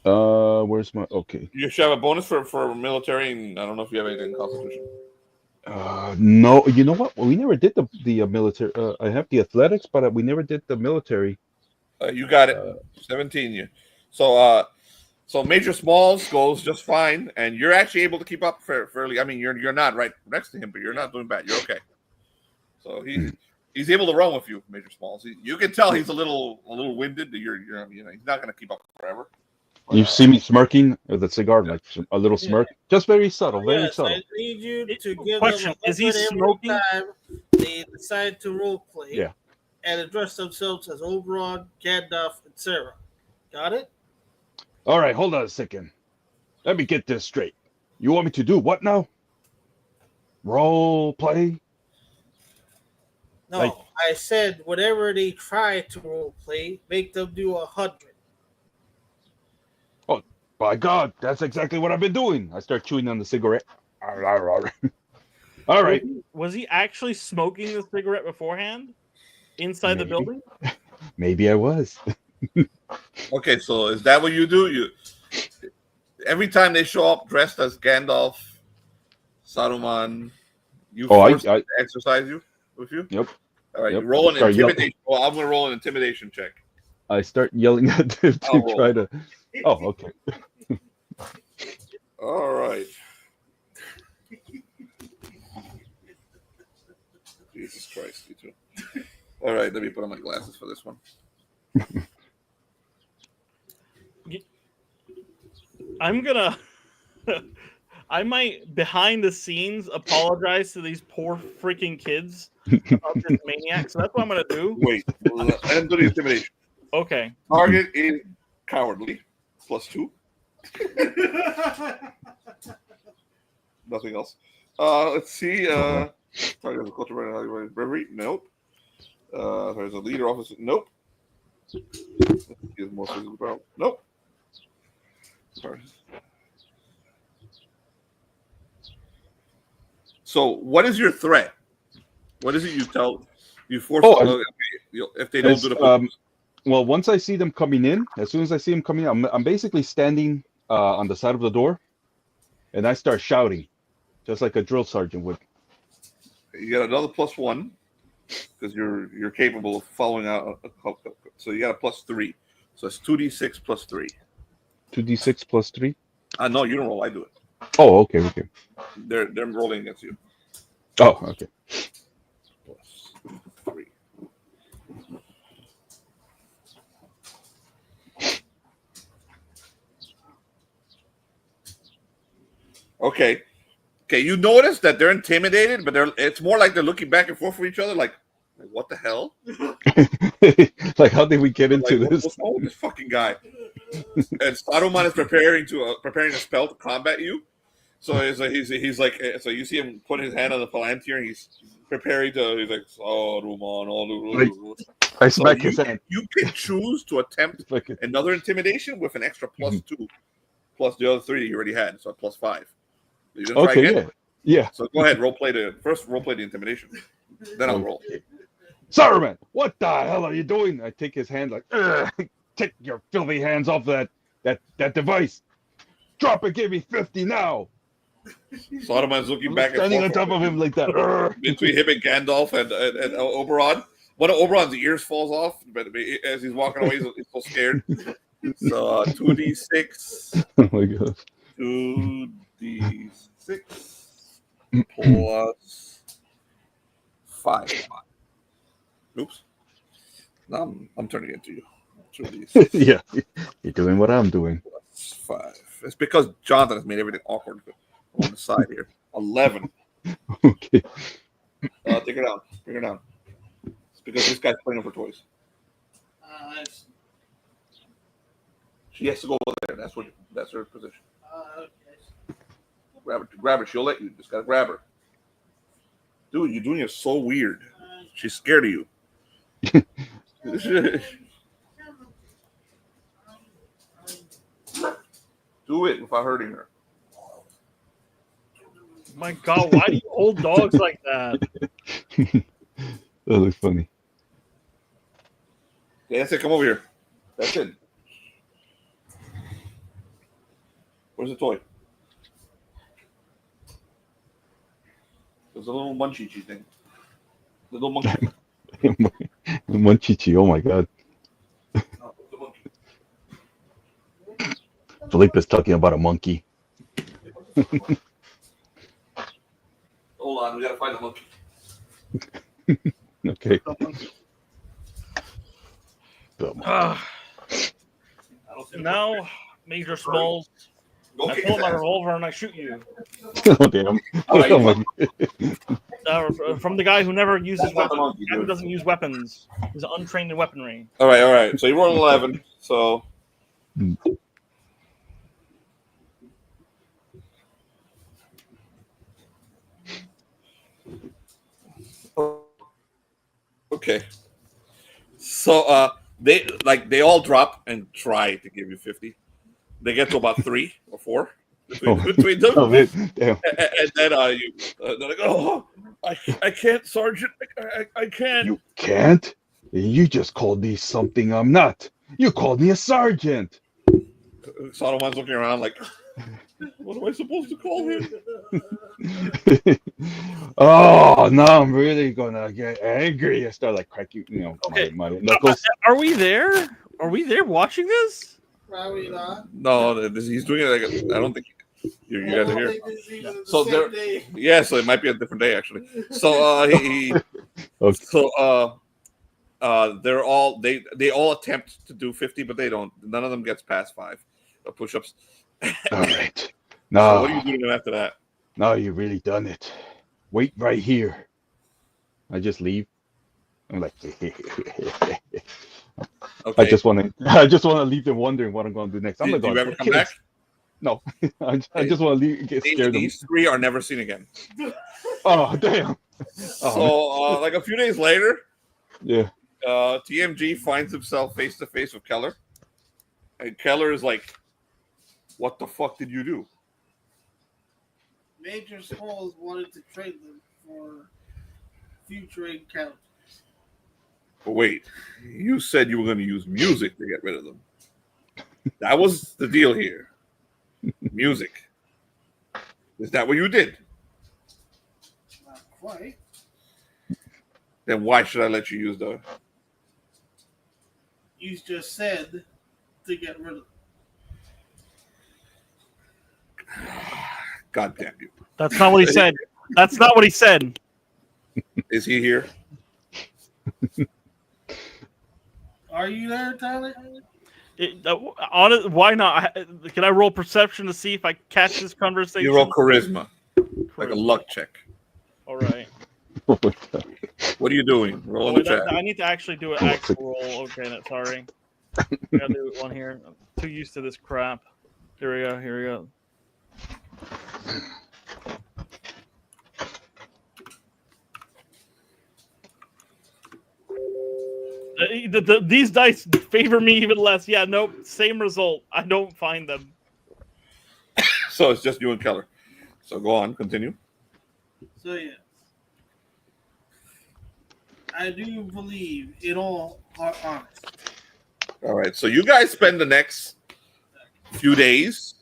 Speaker 6: Where's my? Okay.
Speaker 5: You should have a bonus for military, and I don't know if you have anything in Constitution.
Speaker 6: No, you know what? We never did the military. I have the athletics, but we never did the military.
Speaker 5: You got it. 17. You. So Major Smalls goes just fine, and you're actually able to keep up fairly. I mean, you're not right next to him, but you're not doing bad. You're okay. So he's able to run with you, Major Smalls. You can tell he's a little winded. You're he's not going to keep up forever.
Speaker 6: You see me smirking with a cigar, like a little smirk, just very subtle, very subtle.
Speaker 9: I need you to give
Speaker 7: Question,
Speaker 9: them
Speaker 7: is he
Speaker 9: every
Speaker 7: smoking?
Speaker 9: time they decide to role play
Speaker 6: Yeah.
Speaker 9: and address themselves as Oberon, Gandalf, and Sarah. Got it?
Speaker 6: All right, hold on a second. Let me get this straight. You want me to do what now? Role play?
Speaker 9: No,
Speaker 6: Like-
Speaker 9: I said whatever they try to role play, make them do 100.
Speaker 6: By God, that's exactly what I've been doing. I start chewing on the cigarette. All right.
Speaker 7: Was he actually smoking the cigarette beforehand inside the
Speaker 6: Maybe.
Speaker 7: building?
Speaker 6: Maybe I was.
Speaker 5: Okay, so is that what you do? You every time they show up dressed as Gandalf, Saruman, you force them to exercise you with you.
Speaker 6: Yep.
Speaker 5: All right,
Speaker 6: Yep.
Speaker 5: you roll an
Speaker 6: Start yelling.
Speaker 5: intimidation. Well, I'm gonna roll an intimidation check.
Speaker 6: I start yelling at them to
Speaker 5: I'll roll.
Speaker 6: try to. Oh, okay.
Speaker 5: All right. Jesus Christ, you two. All right, let me put on my glasses for this one.
Speaker 7: I'm gonna. I might behind the scenes apologize to these poor freaking kids about this maniac. So that's what I'm gonna do.
Speaker 5: Wait, let him do the intimidation.
Speaker 7: Okay.
Speaker 5: Target is cowardly, +2. Nothing else. Let's see. Target is a culture bravery. Nope. There's a leader officer. Nope. He has more physical power. Nope. Sorry. So, what is your threat? What is it you tell? You force if they don't do the.
Speaker 6: Well, once I see them coming in, as soon as I see them coming in, I'm basically standing on the side of the door, and I start shouting, just like a drill sergeant would.
Speaker 5: You got another +1 because you're capable of following out. So you got a +3. So it's 2d6 +3.
Speaker 6: 2d6 +3.
Speaker 5: No, you don't roll. I do it.
Speaker 6: Oh, okay.
Speaker 5: They're rolling against you.
Speaker 6: Oh, okay.
Speaker 5: +3. Okay. You notice that they're intimidated, but it's more like they're looking back and forth for each other, like what the hell?
Speaker 6: Like, how did we get into this?
Speaker 5: What's wrong with this fucking guy? And Saruman is preparing a spell to combat you. So he's like, so you see him put his hand on the palantir, and he's preparing to. He's like, Saruman,
Speaker 6: I smack his hand.
Speaker 5: You can choose to attempt another intimidation with an extra +2, plus the other 3 you already had, so +5. You gonna try again?
Speaker 6: Yeah.
Speaker 5: So go ahead, role play the intimidation. Then I'll roll.
Speaker 6: Saruman, what the hell are you doing? I take his hand like, take your filthy hands off that device. Drop it, give me 50 now.
Speaker 5: Saruman's looking back and
Speaker 6: standing
Speaker 5: forth
Speaker 6: on top of him like that.
Speaker 5: Between him and Gandalf and Oberon. One of Oberon's ears falls off, but as he's walking away, he's so scared. So 2d6.
Speaker 6: Oh my god.
Speaker 5: 2d6 plus 5. Oops. Now I'm turning it to you. 2d6
Speaker 6: Yeah, you're doing what I'm doing.
Speaker 5: plus 5. It's because Jonathan has made everything awkward on the side here. 11.
Speaker 6: Okay.
Speaker 5: Take her down. Bring her down. It's because this guy's playing for toys. She has to go over there. That's her position. Grab her. She'll let you. Just gotta grab her. Dude, you're doing it so weird. She's scared of you. Do it without hurting her.
Speaker 7: My God, why do you hold dogs like that?
Speaker 6: That looks funny.
Speaker 5: Okay, that's it. Come over here. That's it. Where's the toy? There's a little munchie thing. The little monkey.
Speaker 6: Munchichi, oh my God.
Speaker 5: No, the monkey.
Speaker 6: Felipe is talking about a monkey.
Speaker 5: Hold on, we gotta find the monkey.
Speaker 6: Okay.
Speaker 7: Now, Major Smalls,
Speaker 5: Go
Speaker 7: I
Speaker 5: kick
Speaker 7: pull
Speaker 5: his
Speaker 7: my
Speaker 5: ass.
Speaker 7: revolver and I shoot you.
Speaker 6: Oh damn.
Speaker 5: Alright,
Speaker 6: Oh, my-
Speaker 7: From the guy who never uses
Speaker 5: That's not the
Speaker 7: weapons.
Speaker 5: monkey,
Speaker 7: The guy who
Speaker 5: dude.
Speaker 7: doesn't use weapons. He's untrained in weaponry.
Speaker 5: All right. So you rolled 11. So okay. So they all drop and try to give you 50. They get to about 3 or 4 between them.
Speaker 6: Oh, man. Damn.
Speaker 5: And then they're like, oh, I can't, Sergeant. I can't.
Speaker 6: You can't? You just called me something I'm not. You called me a sergeant.
Speaker 5: Saruman's looking around like, what am I supposed to call him?
Speaker 6: Oh, now I'm really gonna get angry. I start like cracking,
Speaker 7: Okay.
Speaker 6: my knuckles.
Speaker 7: Are we there? Are we there watching this?
Speaker 9: Probably not.
Speaker 5: No, he's doing it like I don't think you
Speaker 9: I
Speaker 5: guys
Speaker 9: don't
Speaker 5: are here.
Speaker 9: think this is even the
Speaker 5: So
Speaker 9: same
Speaker 5: there-
Speaker 9: day.
Speaker 5: Yeah, so it might be a different day actually. So
Speaker 6: Okay.
Speaker 5: they're all they all attempt to do 50, but they don't. None of them gets past 5 push-ups.
Speaker 6: All right.
Speaker 5: So
Speaker 6: Now,
Speaker 5: what are you doing after that?
Speaker 6: now you really done it. Wait right here. I just leave. I'm like,
Speaker 5: Okay.
Speaker 6: I just want to leave them wondering what I'm going to do next. I'm
Speaker 5: do
Speaker 6: gonna
Speaker 5: you
Speaker 6: go
Speaker 5: ever come
Speaker 6: kill
Speaker 5: back?
Speaker 6: them. No, I just want to leave, get scared of them.
Speaker 5: These 3 are never seen again.
Speaker 6: Oh damn.
Speaker 5: So like a few days later,
Speaker 6: Yeah.
Speaker 5: T.M.G finds himself face to face with Keller, and Keller is like, "What the fuck did you do?"
Speaker 9: Major Smalls wanted to trade them for future encounters.
Speaker 5: But wait, you said you were going to use music to get rid of them. That was the deal here. Music. Is that what you did?
Speaker 9: Not quite.
Speaker 5: Then why should I let you use the...
Speaker 9: You just said to get rid of them.
Speaker 5: God damn you.
Speaker 7: That's not what he said. That's not what he said.
Speaker 5: Is he here?
Speaker 9: Are you there, Tyler?
Speaker 7: Why not? Can I roll perception to see if I catch this conversation?
Speaker 5: You roll charisma. Like a luck check.
Speaker 7: All right.
Speaker 6: Oh my God.
Speaker 5: What are you doing? Roll in the chat.
Speaker 7: I need to actually do an actual roll. Okay, sorry. I gotta do one here. I'm too used to this crap. Here we go. Here we go. These dice favor me even less. Yeah, nope. Same result. I don't find them.
Speaker 5: So it's just you and Keller. So go on, continue.
Speaker 9: So yes, I do believe in all are honest.
Speaker 5: All right. So you guys spend the next few days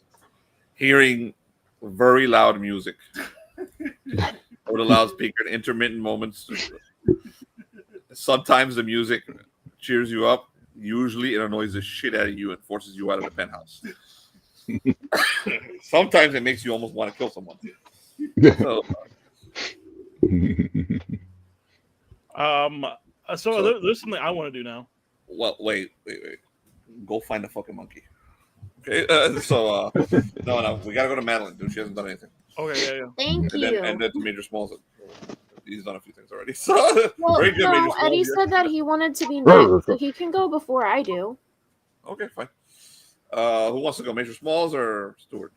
Speaker 5: hearing very loud music. With a loudspeaker and intermittent moments. Sometimes the music cheers you up. Usually it annoys the shit out of you and forces you out of the penthouse. Sometimes it makes you almost want to kill someone. So,
Speaker 7: There's something I want to do now.
Speaker 5: well, wait. Go find the fucking monkey. Okay. No. We gotta go to Madeline, dude. She hasn't done anything.
Speaker 7: Okay, yeah.
Speaker 8: Thank
Speaker 5: And
Speaker 8: you.
Speaker 5: then to Major Smalls. He's done a few things already. So
Speaker 8: Well,
Speaker 5: very good,
Speaker 8: no,
Speaker 5: Major Smalls.
Speaker 8: Eddie said that he wanted to be next, so he can go before I do.
Speaker 5: Okay, fine. Who wants to go, Major Smalls or Stewart?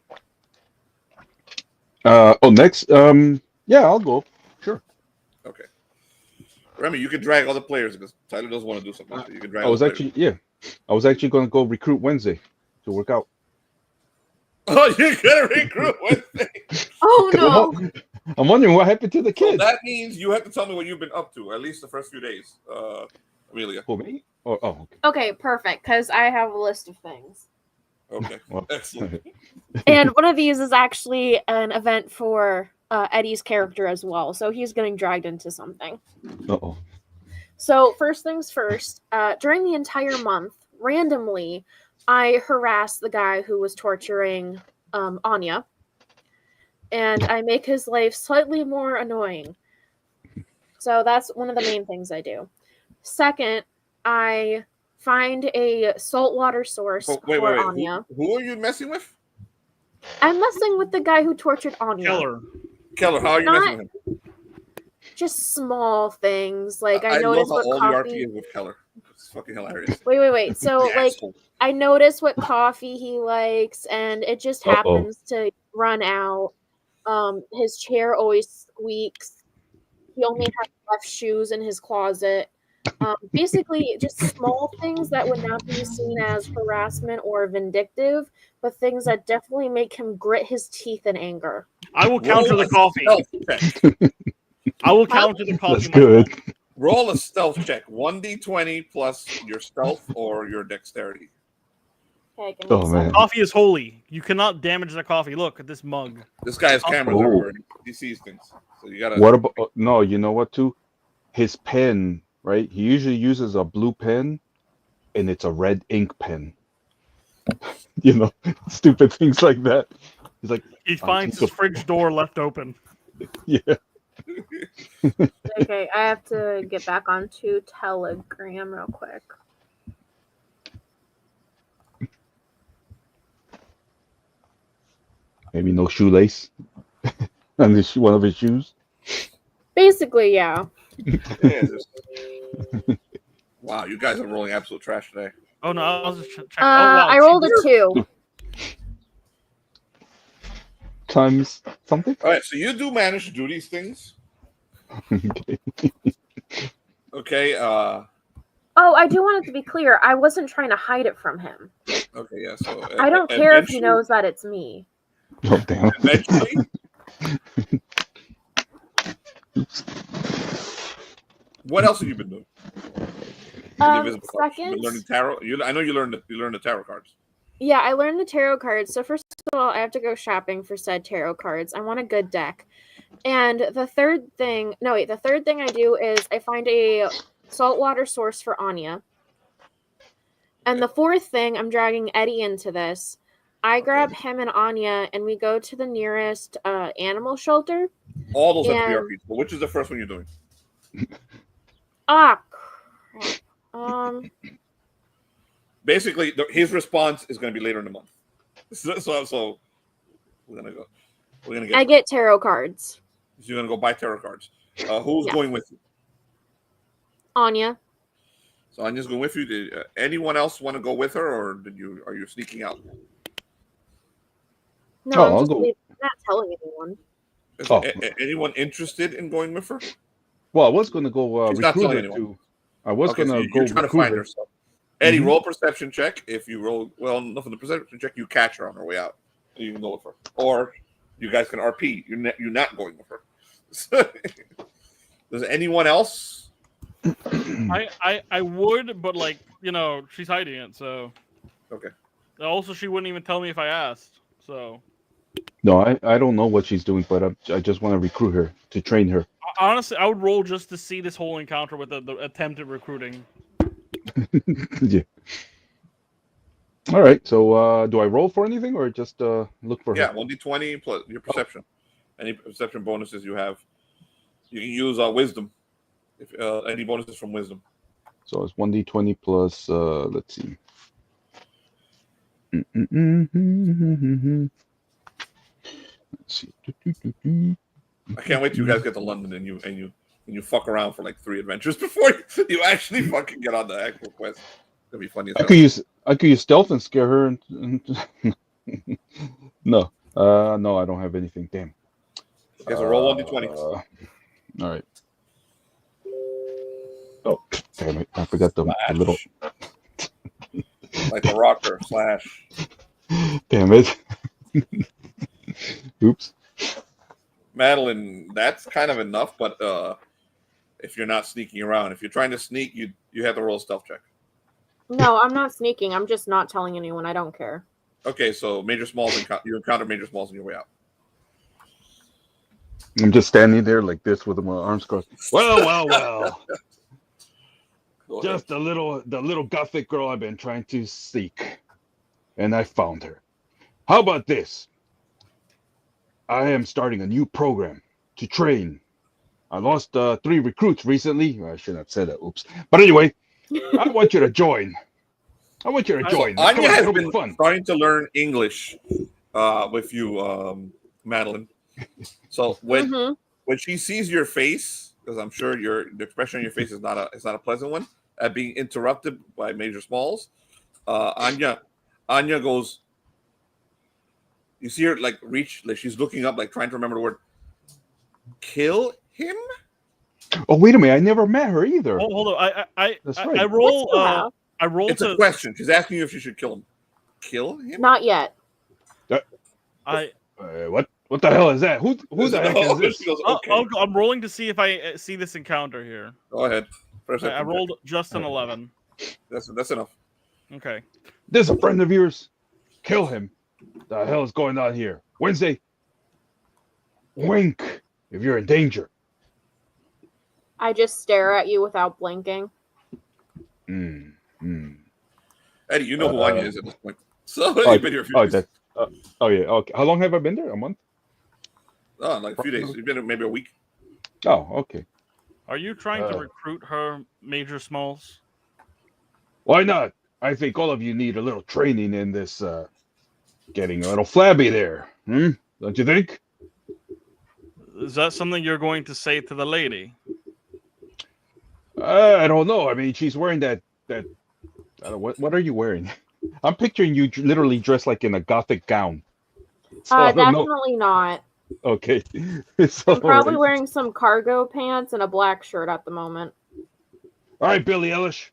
Speaker 6: Next. Yeah, I'll go. Sure.
Speaker 5: Okay. Remy, you can drag other players because Tyler doesn't want to do something. So you can drag.
Speaker 6: I was
Speaker 5: other
Speaker 6: actually going to go recruit Wednesday to work out.
Speaker 5: Oh, you're gonna recruit with me.
Speaker 8: Oh no.
Speaker 6: I'm wondering what happened to the
Speaker 5: So
Speaker 6: kid.
Speaker 5: that means you have to tell me what you've been up to, at least the first few days, Amelia.
Speaker 6: For me? Oh, okay.
Speaker 8: Okay, perfect. Because I have a list of things.
Speaker 5: Okay,
Speaker 6: Well,
Speaker 5: excellent.
Speaker 8: And one of these is actually an event for Eddie's character as well. So he's getting dragged into something.
Speaker 6: Uh-oh.
Speaker 8: So first things first, during the entire month, randomly, I harassed the guy who was torturing Anya. And I make his life slightly more annoying. So that's one of the main things I do. Second, I find a saltwater source for Anya.
Speaker 5: Who are you messing with?
Speaker 8: I'm messing with the guy who tortured Anya.
Speaker 5: Keller, how are you messing with him?
Speaker 8: Just small things. Like I
Speaker 5: love
Speaker 8: noticed
Speaker 5: how
Speaker 8: what
Speaker 5: all
Speaker 8: coffee.
Speaker 5: the RP is with Keller. It's fucking hilarious.
Speaker 8: Wait. So
Speaker 5: The
Speaker 8: like
Speaker 5: asshole.
Speaker 8: I notice what coffee he likes, and it just happens to run out. His chair always squeaks. He only has left shoes in his closet. Basically, just small things that would not be seen as harassment or vindictive, but things that definitely make him grit his teeth in anger.
Speaker 7: I will counter the coffee. I will counter the coffee.
Speaker 6: That's good.
Speaker 5: Roll a stealth check. 1d20 plus your stealth or your dexterity.
Speaker 8: Okay, give me a second.
Speaker 7: Coffee is holy. You cannot damage the coffee. Look at this mug.
Speaker 5: This guy has cameras
Speaker 6: Oh.
Speaker 5: everywhere. He sees things. So you gotta.
Speaker 6: What about no? You know what? Too, his pen. Right. He usually uses a blue pen, and it's a red ink pen. You know, stupid things like that. He's like,
Speaker 7: He finds his fridge door left open.
Speaker 6: Yeah.
Speaker 8: Okay, I have to get back onto Telegram real quick.
Speaker 6: Maybe no shoelace on one of his shoes.
Speaker 8: Basically, yeah.
Speaker 5: Yeah, wow, you guys are rolling absolute trash today.
Speaker 7: Oh no, I was just checking.
Speaker 8: I rolled a 2.
Speaker 6: Times something.
Speaker 5: All right, so you do manage to do these things. Okay.
Speaker 8: Oh, I do want it to be clear. I wasn't trying to hide it from him.
Speaker 5: Okay. Yeah. So
Speaker 8: I don't care if he knows that it's me.
Speaker 6: Oh damn.
Speaker 5: Eventually. What else have you been doing?
Speaker 8: Second.
Speaker 5: Learning tarot. I know you learned the tarot cards.
Speaker 8: Yeah, I learned the tarot cards. So first of all, I have to go shopping for said tarot cards. I want a good deck. And the third thing I do is I find a saltwater source for Anya. And the fourth thing, I'm dragging Eddie into this. I grab him and Anya, and we go to the nearest animal shelter.
Speaker 5: All those have to be RPs. But which is the first one you're doing?
Speaker 8: Ah, crap.
Speaker 5: Basically, his response is going to be later in the month. So we're gonna go.
Speaker 8: I get tarot cards.
Speaker 5: So you're gonna go buy tarot cards. Who's going with you?
Speaker 8: Anya.
Speaker 5: So Anya's going with you. Did anyone else want to go with her, or are you sneaking out?
Speaker 8: No,
Speaker 6: I'll
Speaker 8: I'm
Speaker 6: go.
Speaker 8: not telling anyone.
Speaker 5: Is anyone interested in going with her?
Speaker 6: Well, I was gonna go
Speaker 5: She's not
Speaker 6: recruit
Speaker 5: telling
Speaker 6: her
Speaker 5: anyone.
Speaker 6: too. I was gonna
Speaker 5: so
Speaker 6: go
Speaker 5: you're trying to
Speaker 6: recruit
Speaker 5: find
Speaker 6: her.
Speaker 5: her. So. Eddie, roll a perception check. If you roll well enough on the perception check, you catch her on her way out. You can go with her, or you guys can RP. You're not going with her. Does anyone else?
Speaker 7: I would, but like she's hiding it, so.
Speaker 5: Okay.
Speaker 7: Also, she wouldn't even tell me if I asked. So.
Speaker 6: No, I don't know what she's doing, but I just want to recruit her to train her.
Speaker 7: Honestly, I would roll just to see this whole encounter with the attempted recruiting.
Speaker 6: Yeah. All right. So, do I roll for anything or just look for her?
Speaker 5: Yeah, 1d20 plus your perception. Any perception bonuses you have, you can use wisdom. If any bonuses from wisdom.
Speaker 6: So it's 1d20 plus. Let's see. Let's see.
Speaker 5: I can't wait till you guys get to London and you fuck around for like 3 adventures before you actually fucking get on the actual quest. That'd be funny.
Speaker 6: I could use stealth and scare her. No, no, I don't have anything. Damn.
Speaker 5: Okay, so roll 1d20.
Speaker 6: All right. Oh, damn it! I forgot the little.
Speaker 5: Like a rocker /
Speaker 6: Damn it! Oops.
Speaker 5: Madeline, that's kind of enough, but if you're not sneaking around, if you're trying to sneak, you have to roll a stealth check.
Speaker 8: No, I'm not sneaking. I'm just not telling anyone. I don't care.
Speaker 5: Okay, so major smalls, you encounter major smalls on your way out.
Speaker 6: I'm just standing there like this with my arms crossed. Well. Just the little gothic girl I've been trying to seek, and I found her. How about this? I am starting a new program to train. I lost 3 recruits recently. I shouldn't have said that. Oops. But anyway, I want you to join. Anya
Speaker 5: has been fun. Starting to learn English with you, Madeline. So when she sees your face, because I'm sure the expression on your face is not a pleasant one, at being interrupted by Major Smalls, Anya goes. You see her like reach, like she's looking up, like trying to remember the word. Kill him?
Speaker 6: Oh wait a minute! I never met her either.
Speaker 7: Hold on,
Speaker 6: That's right.
Speaker 7: I roll. I roll.
Speaker 5: It's a question. She's asking you if you should kill him. Kill him?
Speaker 8: Not yet.
Speaker 6: What the hell is that? Who the heck is this?
Speaker 5: Goes, okay.
Speaker 7: I'm rolling to see if I see this encounter here.
Speaker 5: Go ahead.
Speaker 7: I rolled just an 11.
Speaker 5: That's enough.
Speaker 7: Okay.
Speaker 6: This is a friend of yours. Kill him. The hell is going on here? Wednesday. Wink if you're in danger.
Speaker 8: I just stare at you without blinking.
Speaker 5: Eddie, you know who Anya is at this point. So you've been here a few days.
Speaker 6: Yeah. Okay. How long have I been there? A month?
Speaker 5: Oh, like a few days. You've been there maybe a week.
Speaker 6: Oh, okay.
Speaker 7: Are you trying to recruit her, Major Smalls?
Speaker 6: Why not? I think all of you need a little training in this getting a little flabby there. Don't you think?
Speaker 7: Is that something you're going to say to the lady?
Speaker 6: I don't know. I mean, she's wearing that what are you wearing? I'm picturing you literally dressed like in a gothic gown. So
Speaker 8: Definitely not.
Speaker 6: Okay.
Speaker 8: So, I'm probably wearing some cargo pants and a black shirt at the moment.
Speaker 6: All right, Billy Ellish.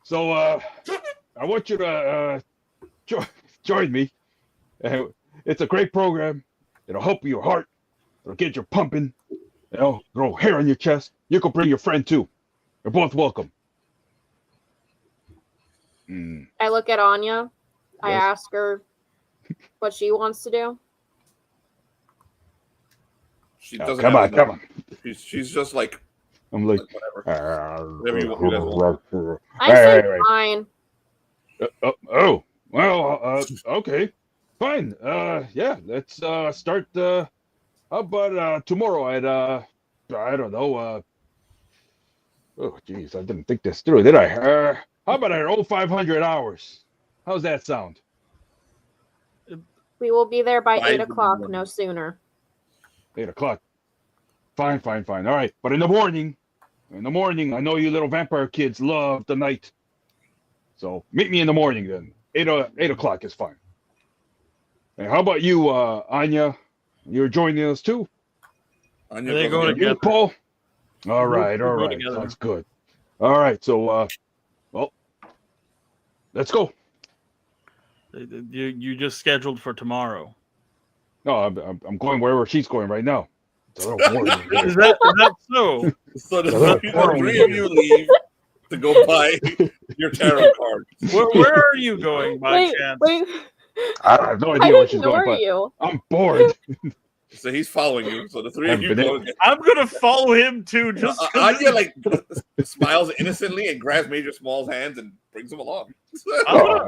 Speaker 6: So I want you to join me. It's a great program. It'll help your heart. It'll get you pumping. Grow hair on your chest. You can bring your friend too. You're both welcome.
Speaker 8: I look at Anya. I ask her what she wants to do.
Speaker 5: She doesn't.
Speaker 6: Come on.
Speaker 5: She's just like.
Speaker 6: I'm like
Speaker 5: whatever you guys want.
Speaker 8: I said fine.
Speaker 6: Okay, fine. Yeah, let's start. How about tomorrow at I don't know. Oh, geez, I didn't think this through, did I? How about at 0500 hours? How's that sound?
Speaker 8: We will be there by 8 o'clock, no sooner.
Speaker 6: 8 o'clock. Fine. All right, but in the morning, I know you little vampire kids love the night. So meet me in the morning then. 8 o'clock is fine. And how about you, Anya? You're joining us too?
Speaker 5: Anya,
Speaker 7: they go together.
Speaker 6: You, Paul? All right.
Speaker 7: Together.
Speaker 6: Sounds good. All right, so well, let's go.
Speaker 7: You just scheduled for tomorrow.
Speaker 6: No, I'm going wherever she's going right now. It's a little boring.
Speaker 7: Is that so?
Speaker 5: So the three of you leave to go buy your tarot card.
Speaker 7: Where are you going by chance?
Speaker 8: Wait.
Speaker 6: I have no idea where she's going.
Speaker 8: But you.
Speaker 6: I'm bored.
Speaker 5: So he's following you. So the three of you go.
Speaker 7: I'm gonna follow him too. Just
Speaker 5: Anya like smiles innocently and grabs Major Small's hands and brings him along.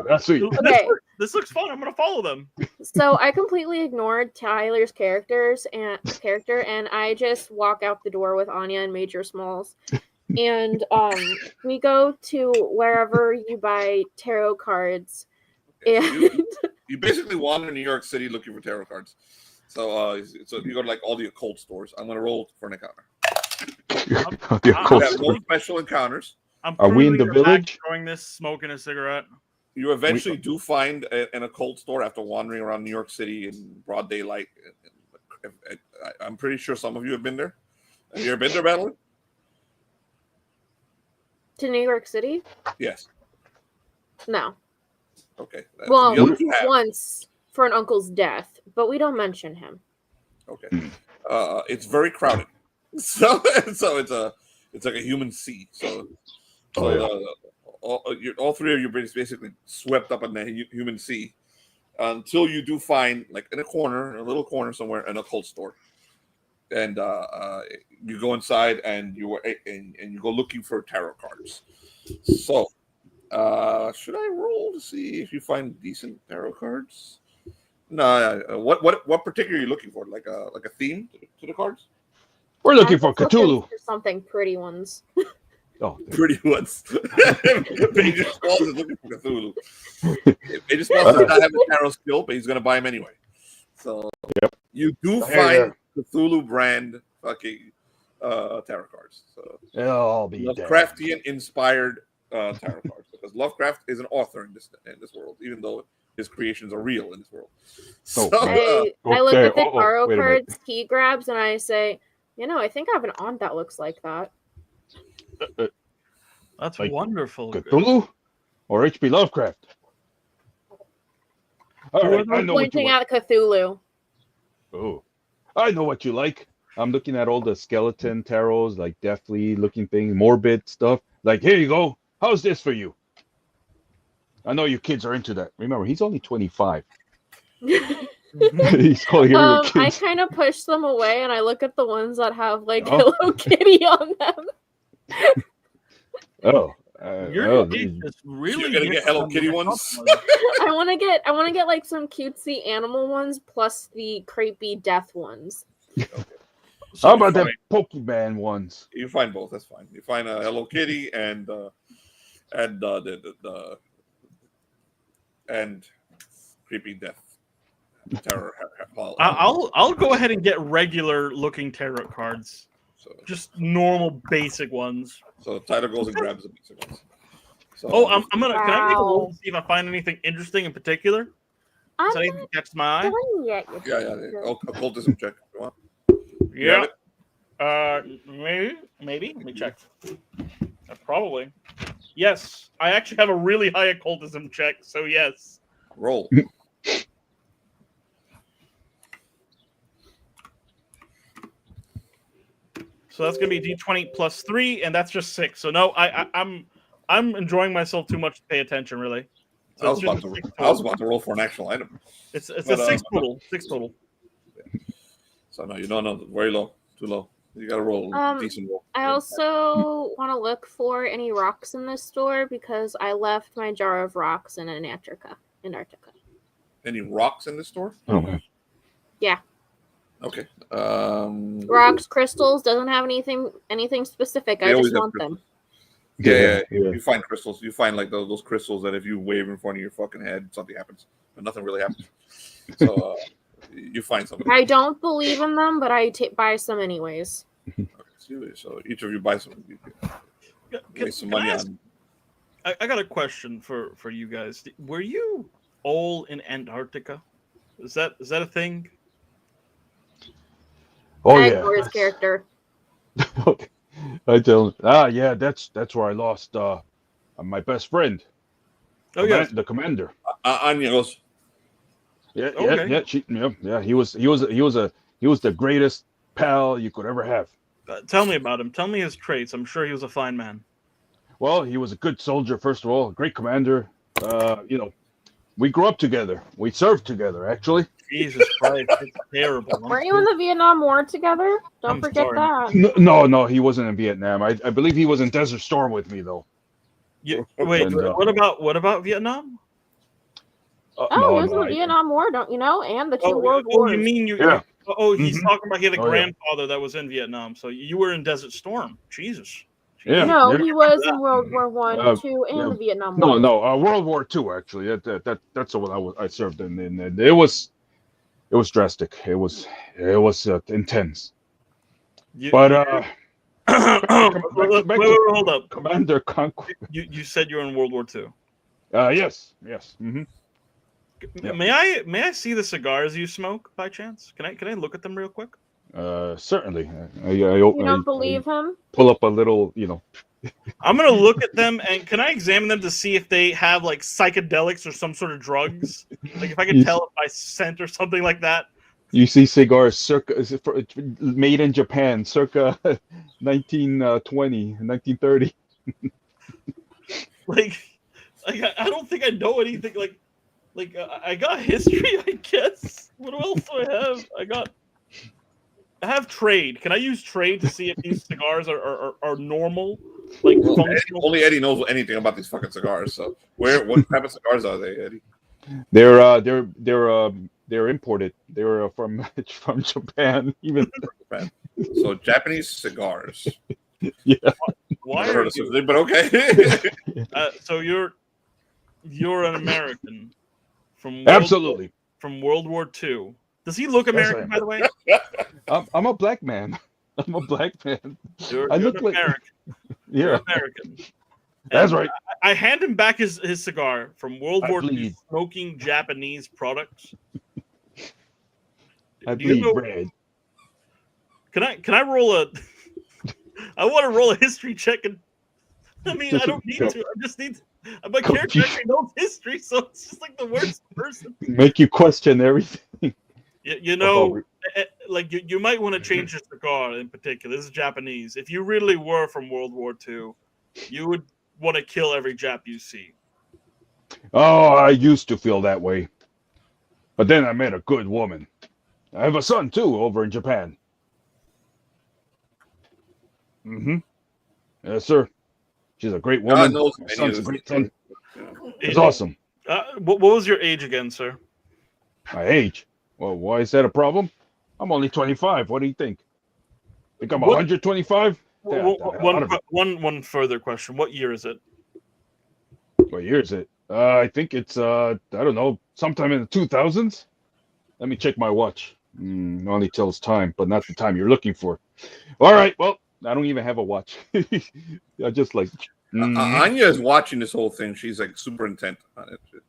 Speaker 6: That's sweet.
Speaker 8: Okay.
Speaker 7: This looks fun. I'm gonna follow them.
Speaker 8: So I completely ignored Tyler's character, and I just walk out the door with Anya and Major Smalls, and we go to wherever you buy tarot cards, and
Speaker 5: you basically wander New York City looking for tarot cards. So you go to like all the occult stores. I'm gonna roll for an encounter.
Speaker 6: The occult
Speaker 5: have
Speaker 6: store.
Speaker 5: no special encounters.
Speaker 6: Are we in the village?
Speaker 7: Enjoying this, smoking a cigarette.
Speaker 5: You eventually do find an occult store after wandering around New York City in broad daylight. I'm pretty sure some of you have been there. Have you ever been there, Madeline?
Speaker 8: to New York City.
Speaker 5: Yes.
Speaker 8: No.
Speaker 5: Okay.
Speaker 8: Well,
Speaker 5: The other two have.
Speaker 8: once for an uncle's death, but we don't mention him.
Speaker 5: Okay. It's very crowded. So it's like a human sea. So all three of you are basically swept up in the human sea until you do find, like in a little corner somewhere, an occult store, and you go inside and you go looking for tarot cards. So should I roll to see if you find decent tarot cards? No. What particular are you looking for? Like a theme to the cards?
Speaker 6: We're looking for
Speaker 8: I'm just looking
Speaker 6: Cthulhu.
Speaker 8: for something pretty ones.
Speaker 6: Oh,
Speaker 5: Pretty ones. Pages Walls is looking for Cthulhu. Pages Walls does not have a tarot skill, but he's going to buy them anyway. So you do find Cthulhu brand fucking tarot cards. So
Speaker 6: I'll be
Speaker 5: Lovecraftian inspired tarot cards, because Lovecraft is an author in this world, even though his creations are real in this world. So
Speaker 8: I look at the tarot
Speaker 6: wait a minute.
Speaker 8: cards he grabs and I say, I think I have an aunt that looks like that.
Speaker 7: That's
Speaker 6: Like
Speaker 7: wonderful.
Speaker 6: Cthulhu or H.P. Lovecraft? All right, I know what you
Speaker 8: Pointing
Speaker 6: want.
Speaker 8: at Cthulhu.
Speaker 6: Oh, I know what you like. I'm looking at all the skeleton tarots, like deathly looking thing, morbid stuff. Like, here you go. How's this for you? I know you kids are into that. Remember, he's only 25. He's calling everyone
Speaker 8: I
Speaker 6: kids.
Speaker 8: kind of push them away and I look at the ones that have like Hello Kitty on them.
Speaker 7: Your age is really
Speaker 5: you're gonna get Hello Kitty ones.
Speaker 8: I want to get like some cutesy animal ones plus the creepy death ones.
Speaker 6: How about the Pokemon ones?
Speaker 5: You find both. That's fine. You find a Hello Kitty and creepy death terror.
Speaker 7: I'll go ahead and get regular looking tarot cards.
Speaker 5: So,
Speaker 7: just normal basic ones.
Speaker 5: So Tyler goes and grabs the basic ones. So,
Speaker 7: I'm gonna. Can I make a roll to see if I find anything interesting in particular? Is anything that catches my eye?
Speaker 5: Yeah. Occultism check. Come on.
Speaker 7: Yeah. Maybe. Let me check. Probably. Yes, I actually have a really high occultism check. So yes.
Speaker 5: Roll.
Speaker 7: So that's gonna be D20 plus 3, and that's just 6. So no, I'm enjoying myself too much to pay attention, really. So
Speaker 5: I was about to roll for an actual item.
Speaker 7: It's a 6 total. 6 total.
Speaker 5: Yeah. So no, very low, too low. You gotta roll decent roll.
Speaker 8: I also want to look for any rocks in this store because I left my jar of rocks in Antarctica.
Speaker 5: Any rocks in the store?
Speaker 6: Oh man.
Speaker 8: Yeah.
Speaker 5: Okay.
Speaker 8: Rocks, crystals, doesn't have anything specific. I just want them.
Speaker 5: Yeah. You find crystals. You find like those crystals that if you wave in front of your fucking head, something happens, but nothing really happens. So you find something.
Speaker 8: I don't believe in them, but I buy some anyways.
Speaker 5: Okay, so each of you buy some. Waste some money on.
Speaker 7: I got a question for you guys. Were you all in Antarctica? Is that a thing?
Speaker 6: Oh yeah.
Speaker 8: His character.
Speaker 6: Okay. I tell. Yeah. That's where I lost my best friend.
Speaker 7: Oh yeah.
Speaker 6: The commander.
Speaker 5: Anya goes.
Speaker 6: Yeah.
Speaker 7: Okay.
Speaker 6: Yeah. He was the greatest pal you could ever have.
Speaker 7: Tell me about him. Tell me his traits. I'm sure he was a fine man.
Speaker 6: Well, he was a good soldier, first of all, a great commander. We grew up together. We served together, actually.
Speaker 7: Jesus Christ, it's terrible.
Speaker 8: Weren't you in the Vietnam War together? Don't forget that.
Speaker 6: No, he wasn't in Vietnam. I believe he was in Desert Storm with me, though.
Speaker 7: Wait, what about Vietnam?
Speaker 8: He was in the Vietnam War, don't you know? And the two World Wars.
Speaker 7: You mean you?
Speaker 6: Yeah.
Speaker 7: He's talking about he had a grandfather that was in Vietnam. So you were in Desert Storm. Jesus.
Speaker 6: Yeah.
Speaker 8: No, he was in World War One, II, and the Vietnam War.
Speaker 6: No, World War II actually. That's the one I served in. And it was drastic. It was intense. But
Speaker 7: hold up,
Speaker 6: Commander Conquest.
Speaker 7: You said you were in World War II.
Speaker 6: Yes. Mm-hmm.
Speaker 7: May I see the cigars you smoke by chance? Can I look at them real quick?
Speaker 6: Certainly.
Speaker 8: You don't believe him?
Speaker 6: Pull up a little,
Speaker 7: I'm gonna look at them and can I examine them to see if they have like psychedelics or some sort of drugs? Like if I can
Speaker 6: You-
Speaker 7: tell by scent or something like that.
Speaker 6: You see cigars made in Japan, circa 1920, 1930.
Speaker 7: Like I don't think I know anything. Like I got history, I guess. What else do I have? I have trade. Can I use trade to see if these cigars are normal? Like
Speaker 5: Well,
Speaker 7: functional?
Speaker 5: only Eddie knows anything about these fucking cigars. So what type of cigars are they, Eddie?
Speaker 6: They're imported. They were from Japan. Even
Speaker 5: So Japanese cigars.
Speaker 6: yeah.
Speaker 7: Why
Speaker 5: Never
Speaker 7: are
Speaker 5: heard of
Speaker 7: you?
Speaker 5: such thing, but okay.
Speaker 7: So you're an American from
Speaker 6: Absolutely.
Speaker 7: from World War II. Does he look
Speaker 6: Yes, I
Speaker 7: American,
Speaker 6: am.
Speaker 7: by the way?
Speaker 6: I'm a black man. I'm a black man.
Speaker 7: You're
Speaker 6: I look
Speaker 7: an
Speaker 6: like
Speaker 7: American. You're
Speaker 6: yeah.
Speaker 7: American.
Speaker 6: That's
Speaker 7: And
Speaker 6: right.
Speaker 7: I hand him back his cigar from World
Speaker 6: I
Speaker 7: War II,
Speaker 6: bleed.
Speaker 7: smoking Japanese products.
Speaker 6: I
Speaker 7: Do you
Speaker 6: bleed
Speaker 7: know-
Speaker 6: red.
Speaker 7: Can I roll a? I want to roll a history check, and I mean I don't need to. I just need. My character actually knows history, so it's just like the worst person.
Speaker 6: Make you question everything.
Speaker 7: You know,
Speaker 6: About-
Speaker 7: like you might want to change your cigar in particular. This is Japanese. If you really were from World War II, you would want to kill every Jap you see.
Speaker 6: Oh, I used to feel that way. But then I met a good woman. I have a son too over in Japan. Mm-hmm. Yes, sir. She's a great
Speaker 5: God
Speaker 6: woman.
Speaker 5: knows
Speaker 6: My
Speaker 5: many
Speaker 6: son's a
Speaker 5: of
Speaker 6: great
Speaker 5: this.
Speaker 6: son. It's awesome.
Speaker 7: What was your age again, sir?
Speaker 6: My age. Well, why is that a problem? I'm only 25. What do you think? Think I'm
Speaker 7: What-
Speaker 6: 125?
Speaker 7: One further question. What year is it?
Speaker 6: What year is it? I think it's I don't know, sometime in the 2000s. Let me check my watch. It only tells time, but not the time you're looking for. All right. Well, I don't even have a watch. I just like.
Speaker 5: Anya is watching this whole thing. She's like super intent on it. Like,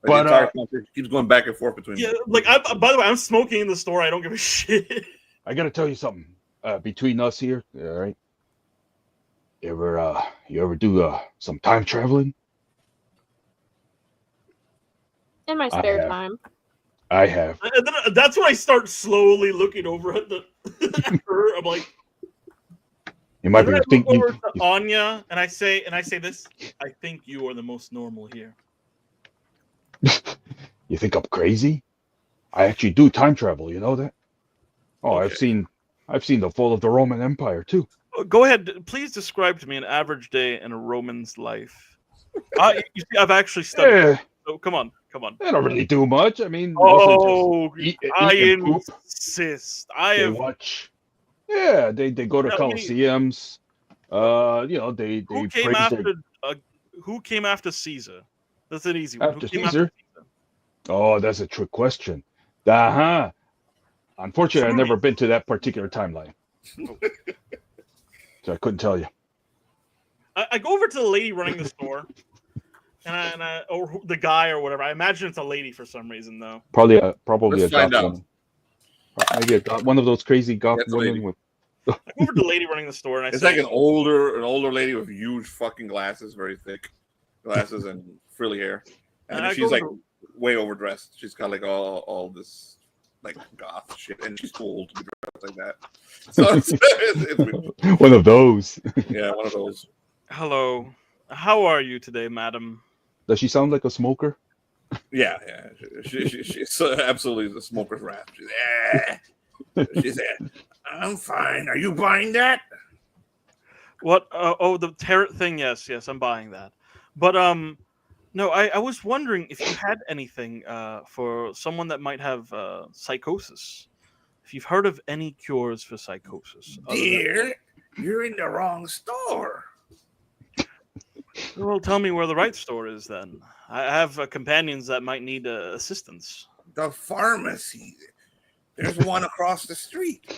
Speaker 6: But,
Speaker 5: the entire conversation keeps going back and forth between.
Speaker 7: Yeah, like by the way, I'm smoking in the store. I don't give a shit.
Speaker 6: I gotta tell you something. Between us here, all right. You ever do some time traveling?
Speaker 8: In my
Speaker 6: I
Speaker 8: spare
Speaker 6: have.
Speaker 8: time.
Speaker 6: I have.
Speaker 7: And then that's when I start slowly looking over at the at her. I'm like,
Speaker 6: You might
Speaker 7: and
Speaker 6: be
Speaker 7: then I look
Speaker 6: thinking.
Speaker 7: over to Anya, and I say this. I think you are the most normal here.
Speaker 6: You think I'm crazy? I actually do time travel. You know that? Oh,
Speaker 7: Okay.
Speaker 6: I've seen the fall of the Roman Empire too.
Speaker 7: Go ahead. Please describe to me an average day in a Roman's life. You see, I've actually studied.
Speaker 6: Yeah,
Speaker 7: So come on.
Speaker 6: they don't really do much. I mean, mostly
Speaker 7: Oh,
Speaker 6: just eat
Speaker 7: I
Speaker 6: and poop.
Speaker 7: insist. I
Speaker 6: They
Speaker 7: have.
Speaker 6: watch. Yeah, they go to
Speaker 7: Now,
Speaker 6: coliseums. They
Speaker 7: Who came
Speaker 6: praise
Speaker 7: after?
Speaker 6: their,
Speaker 7: Who came after Caesar? That's an easy one.
Speaker 6: after
Speaker 7: Who came
Speaker 6: Caesar. Oh, that's a trick question. Uh-huh. Unfortunately, I've never been to that particular timeline, so I couldn't tell you.
Speaker 7: I go over to the lady running the store, and I or the guy or whatever. I imagine it's a lady for some reason, though.
Speaker 6: Probably a
Speaker 5: Let's
Speaker 6: goth
Speaker 5: find out.
Speaker 6: woman. Maybe one of those crazy goth
Speaker 5: That's a lady.
Speaker 6: women with.
Speaker 7: I go over to the lady running the store, and I
Speaker 5: It's
Speaker 7: say,
Speaker 5: like an older lady with huge fucking glasses, very thick glasses and frilly hair,
Speaker 7: And
Speaker 5: and
Speaker 7: I
Speaker 5: she's
Speaker 7: go
Speaker 5: like
Speaker 7: to-
Speaker 5: way overdressed. She's got like all this like goth shit, and she's too old to be dressed like that. So it's weird.
Speaker 6: One of those.
Speaker 5: Yeah, one of those.
Speaker 7: "Hello, how are you today, madam?"
Speaker 6: Does she sound like a smoker?
Speaker 5: Yeah. She's absolutely the smoker's wrath. She said, "I'm fine. Are you buying that?"
Speaker 7: What? The tarot thing. Yes, I'm buying that. But no, I was wondering if you had anything for someone that might have psychosis. If you've heard of any cures for psychosis. other than-
Speaker 5: Dear, you're in the wrong store.
Speaker 7: Well, tell me where the right store is then. I have companions that might need assistance.
Speaker 5: The pharmacy. There's one across the street.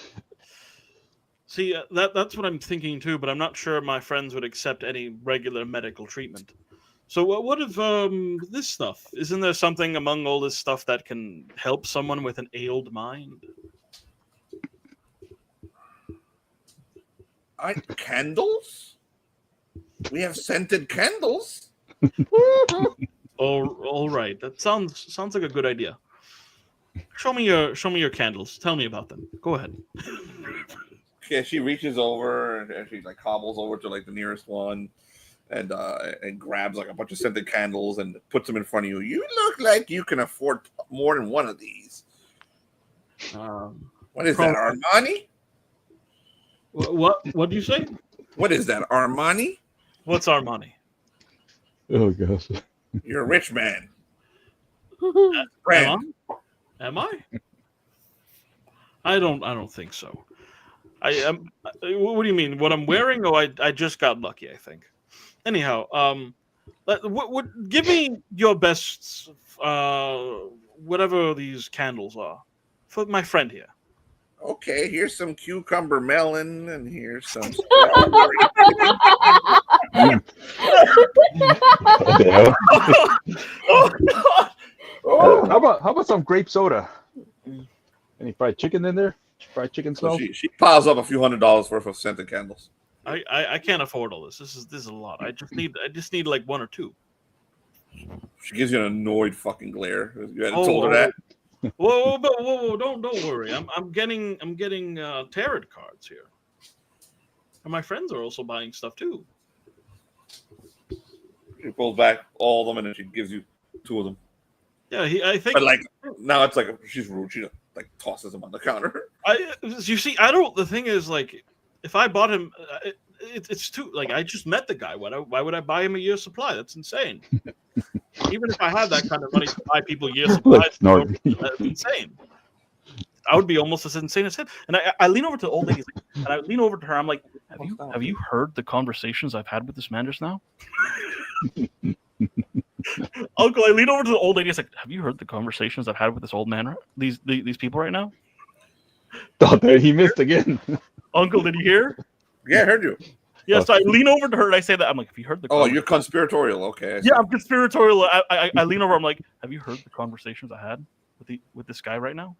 Speaker 7: See, that's what I'm thinking too, but I'm not sure my friends would accept any regular medical treatment. So what if this stuff? Isn't there something among all this stuff that can help someone with an ailed mind?
Speaker 5: Candles? We have scented candles.
Speaker 7: All right. That sounds like a good idea. Show me your candles. Tell me about them. Go ahead.
Speaker 5: Yeah, she reaches over and she like hobbles over to like the nearest one, and grabs like a bunch of scented candles and puts them in front of you. You look like you can afford more than one of these. What is that, Armani?
Speaker 7: What do you say?
Speaker 5: What is that, Armani?
Speaker 7: What's Armani?
Speaker 6: Oh gosh.
Speaker 5: You're a rich man.
Speaker 7: Am I? I don't think so. I am. What do you mean? What I'm wearing? Oh, I just got lucky, I think. Anyhow, give me your best, whatever these candles are, for my friend here.
Speaker 5: Okay, here's some cucumber melon, and here's some.
Speaker 6: How about some grape soda? Any fried chicken in there? Fried chicken
Speaker 5: So
Speaker 6: sauce?
Speaker 5: she piles up a few $100s worth of scented candles.
Speaker 7: I can't afford all this. This is a lot. I just need like one or two.
Speaker 5: She gives you an annoyed fucking glare. You hadn't told her that.
Speaker 7: Whoa! Don't worry. I'm getting tarot cards here, and my friends are also buying stuff too.
Speaker 5: She pulls back all of them, and then she gives you two of them.
Speaker 7: Yeah, I think.
Speaker 5: But like now, it's like she's rude. She like tosses them on the counter.
Speaker 7: You see, I don't. The thing is, like, if I bought him, it's too. Like, I just met the guy. Why would I buy him a year's supply? That's insane. Even if I had that kind of money to buy people year's supplies, that's insane. I would be almost as insane as him. And I lean over to the old lady, and I lean over to her. I'm like, have you heard the conversations I've had with this man just now? Uncle, I lean over to the old lady. It's like, have you heard the conversations I've had with this old man? These people right now.
Speaker 6: Oh, he missed again.
Speaker 7: Uncle, did you hear?
Speaker 5: Yeah, I heard you.
Speaker 7: Yeah, so I lean over to her and I say that. I'm like, have you heard the?
Speaker 5: Oh, you're conspiratorial. Okay.
Speaker 7: Yeah, I'm conspiratorial. I lean over. I'm like, have you heard the conversations I had with this guy right now?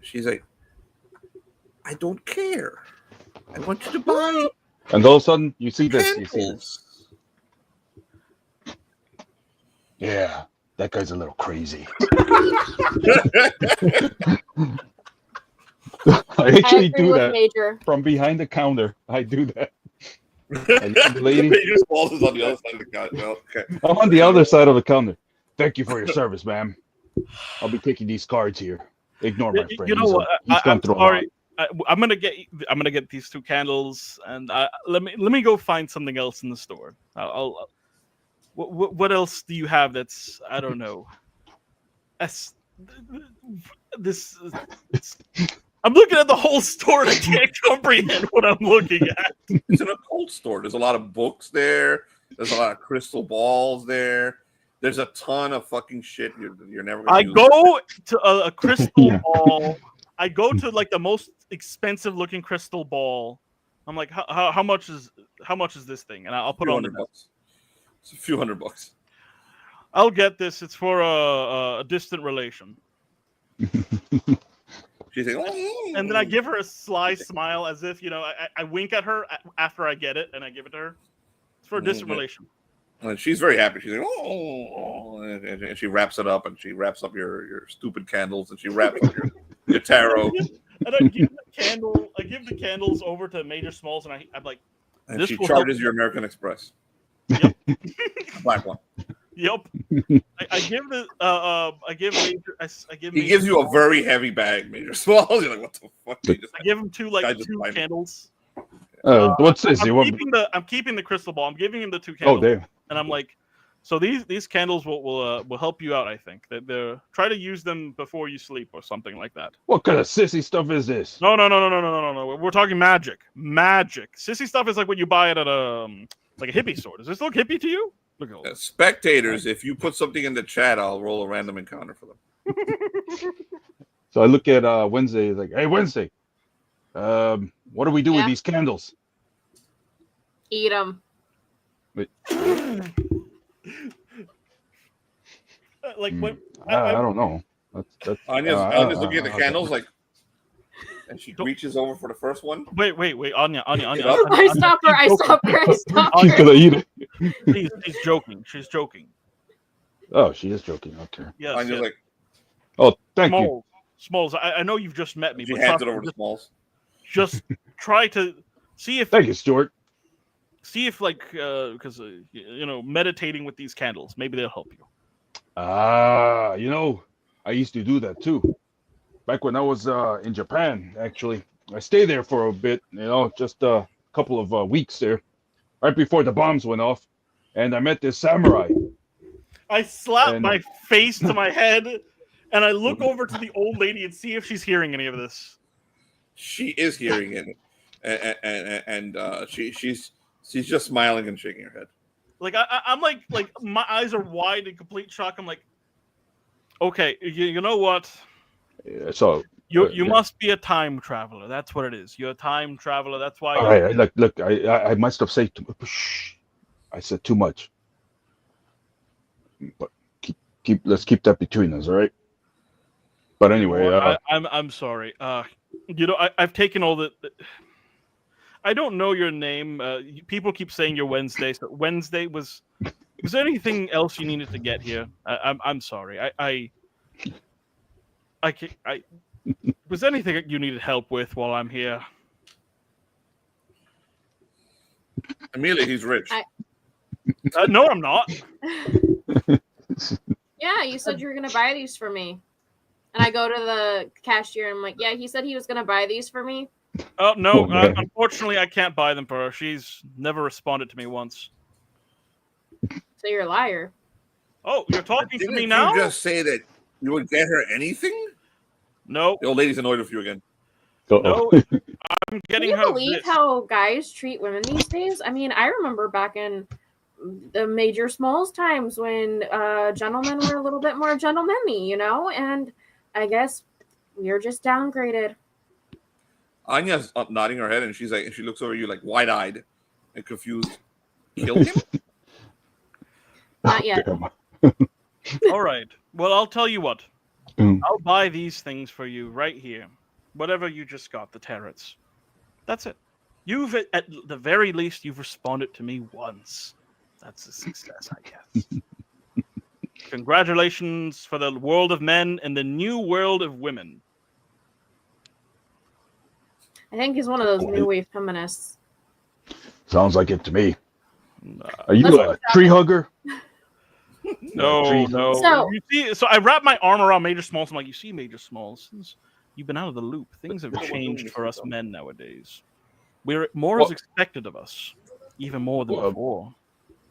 Speaker 5: She's like, I don't care. I want you to buy.
Speaker 6: And all of a sudden, you see this. You see this. Yeah, that guy's a little crazy. I actually do that
Speaker 8: Major.
Speaker 6: from behind the counter. I do that. The lady.
Speaker 5: Major's balls is on the other side of the counter. No, okay.
Speaker 6: I'm on the other side of the counter. Thank you for your service, ma'am. I'll be taking these cards here. Ignore my friend.
Speaker 7: You know what? I'm
Speaker 6: through
Speaker 7: sorry. I'm gonna get these two candles, and let me go find something else in the store. What else do you have that's, I don't know? I'm looking at the whole store and I can't comprehend what I'm looking at.
Speaker 5: It's an occult store. There's a lot of books there. There's a lot of crystal balls there. There's a ton of fucking shit you're never going to use.
Speaker 7: I go to a crystal ball. I go to like the most expensive looking crystal ball. I'm like, how much is this thing? And I'll put it on the
Speaker 5: bucks. It's a few $100.
Speaker 7: I'll get this. It's for a distant relation.
Speaker 5: She's like,
Speaker 7: and then I give her a sly smile, as if I wink at her after I get it, and I give it to her. It's for a distant relation.
Speaker 5: And she's very happy. She's like, and she wraps it up, and she wraps up your stupid candles, and she wraps up your tarot.
Speaker 7: And I give the candles over to Major Smalls, and I'm like,
Speaker 5: and she charges your American Express.
Speaker 7: Yep.
Speaker 5: Black one.
Speaker 7: Yep. I give Major.
Speaker 5: He gives you a very heavy bag, Major Smalls. You're like, what the fuck?
Speaker 7: I give him two candles.
Speaker 6: What's this?
Speaker 7: I'm keeping the crystal ball. I'm giving him the two candles.
Speaker 6: Oh, damn.
Speaker 7: And I'm like, so these candles will help you out. I think that try to use them before you sleep or something like that.
Speaker 6: What kind of sissy stuff is this?
Speaker 7: No. We're talking magic. Magic. Sissy stuff is like when you buy it at a hippie store. Does this look hippie to you? Look at all this.
Speaker 5: Spectators, if you put something in the chat, I'll roll a random encounter for them.
Speaker 6: So I look at Wednesday. Like, hey, Wednesday. What do we do with these candles?
Speaker 8: Eat them.
Speaker 6: Wait.
Speaker 7: Like when
Speaker 6: I don't know. That's
Speaker 5: Anya's looking at the candles like, and she reaches over for the first one.
Speaker 7: Wait, Anya.
Speaker 8: I stop her. I stop her.
Speaker 6: She's gonna eat it.
Speaker 7: Please, she's joking. She's joking.
Speaker 6: Oh, she is joking. Okay.
Speaker 7: Yes.
Speaker 5: Anya's like,
Speaker 6: Oh, thank you.
Speaker 7: Smalls, I know you've just met me,
Speaker 5: she
Speaker 7: but
Speaker 5: hands it over to Smalls.
Speaker 7: just try to see if
Speaker 6: Thank you, Stewart.
Speaker 7: because meditating with these candles, maybe they'll help you.
Speaker 6: I used to do that too. Back when I was in Japan, actually. I stayed there for a bit, just a couple of weeks there, right before the bombs went off. And I met this samurai.
Speaker 7: I slap my face to my head, and I look over to the old lady and see if she's hearing any of this.
Speaker 5: She is hearing it, and she's just smiling and shaking her head.
Speaker 7: Like I'm like my eyes are wide in complete shock. I'm like, okay, you know what?
Speaker 6: Yeah, so
Speaker 7: you must be a time traveler. That's what it is. You're a time traveler. That's why.
Speaker 6: All right, look, I must have said shh. I said too much. But let's keep that between us, all right? But anyway,
Speaker 7: I'm sorry. I've taken all the. I don't know your name. People keep saying you're Wednesday. So Wednesday was there anything else you needed to get here? I'm sorry. Was there anything you needed help with while I'm here?
Speaker 5: Amelia, he's rich.
Speaker 7: No, I'm not.
Speaker 8: Yeah, you said you were going to buy these for me. And I go to the cashier and I'm like, yeah, he said he was going to buy these for me.
Speaker 7: Oh, no. Unfortunately, I can't buy them for her. She's never responded to me once.
Speaker 8: So you're a liar.
Speaker 7: Oh, you're talking to me
Speaker 5: Didn't
Speaker 7: now?
Speaker 5: you just say that you would get her anything?
Speaker 7: No.
Speaker 5: The old lady's annoyed with you again.
Speaker 7: No, I'm getting her.
Speaker 8: Can you believe how guys treat women these days? I mean, I remember back in the Major Smalls times when gentlemen were a little bit more gentlemanly, and I guess we're just downgraded.
Speaker 5: Anya's nodding her head, and she looks over you like wide-eyed and confused. Kill him?
Speaker 8: Not yet.
Speaker 7: All right. Well, I'll tell you what. I'll buy these things for you right here. Whatever you just got, the tarots. That's it. You've, at the very least, you've responded to me once. That's a success, I guess. Congratulations for the world of men and the new world of women.
Speaker 8: I think he's one of those new wave feminists.
Speaker 6: Sounds like it to me. Are you a tree hugger?
Speaker 7: No.
Speaker 8: So-
Speaker 7: You see, so I wrap my arm around Major Smalls. I'm like, you see, Major Smalls, you've been out of the loop. Things have changed for us men nowadays. More is expected of us, even more than before.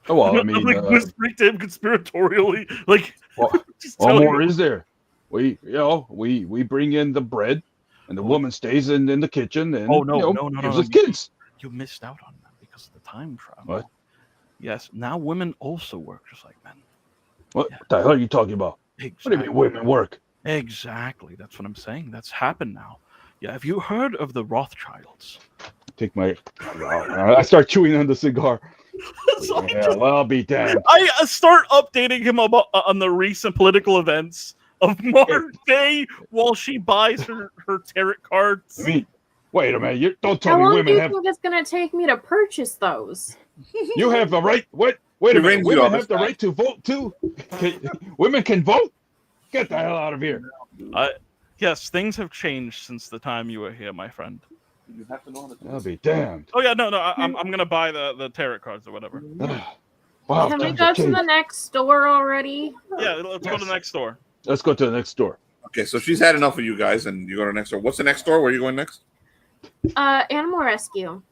Speaker 6: Well, I mean,
Speaker 7: I'm like whispering to him conspiratorially, like.
Speaker 6: What more is there? We bring in the bread, and the woman stays in the kitchen and gives us kids.
Speaker 7: You missed out on that because of the time travel.
Speaker 6: What?
Speaker 7: Yes, now women also work just like men.
Speaker 6: What the hell are you talking about?
Speaker 7: Exactly.
Speaker 6: What do you mean women work?
Speaker 7: Exactly. That's what I'm saying. That's happened now. Yeah. Have you heard of the Rothschilds?
Speaker 6: Take my. I start chewing on the cigar. Yeah, well, I'll be damned.
Speaker 7: I start updating him about on the recent political events of modern day while she buys her tarot cards.
Speaker 6: I mean, wait a minute. Don't tell
Speaker 8: How
Speaker 6: me
Speaker 8: long do
Speaker 6: women
Speaker 8: you
Speaker 6: have.
Speaker 8: think it's going to take me to purchase those?
Speaker 6: You have the right. Wait a minute.
Speaker 5: rings you
Speaker 6: Women
Speaker 5: up,
Speaker 6: have the right to vote too. Women can vote. Get the hell out of here.
Speaker 7: Yes, things have changed since the time you were here, my friend.
Speaker 5: You have to know how to do
Speaker 6: I'll be damned.
Speaker 7: Oh yeah, no, I'm gonna buy the tarot cards or whatever.
Speaker 6: Wow,
Speaker 8: Can we go to the next store already?
Speaker 7: Yeah, let's go to the next store.
Speaker 6: Let's go to the next store.
Speaker 5: Okay, so she's had enough of you guys, and you go to the next store. What's the next store? Where are you going next?
Speaker 8: Animal rescue.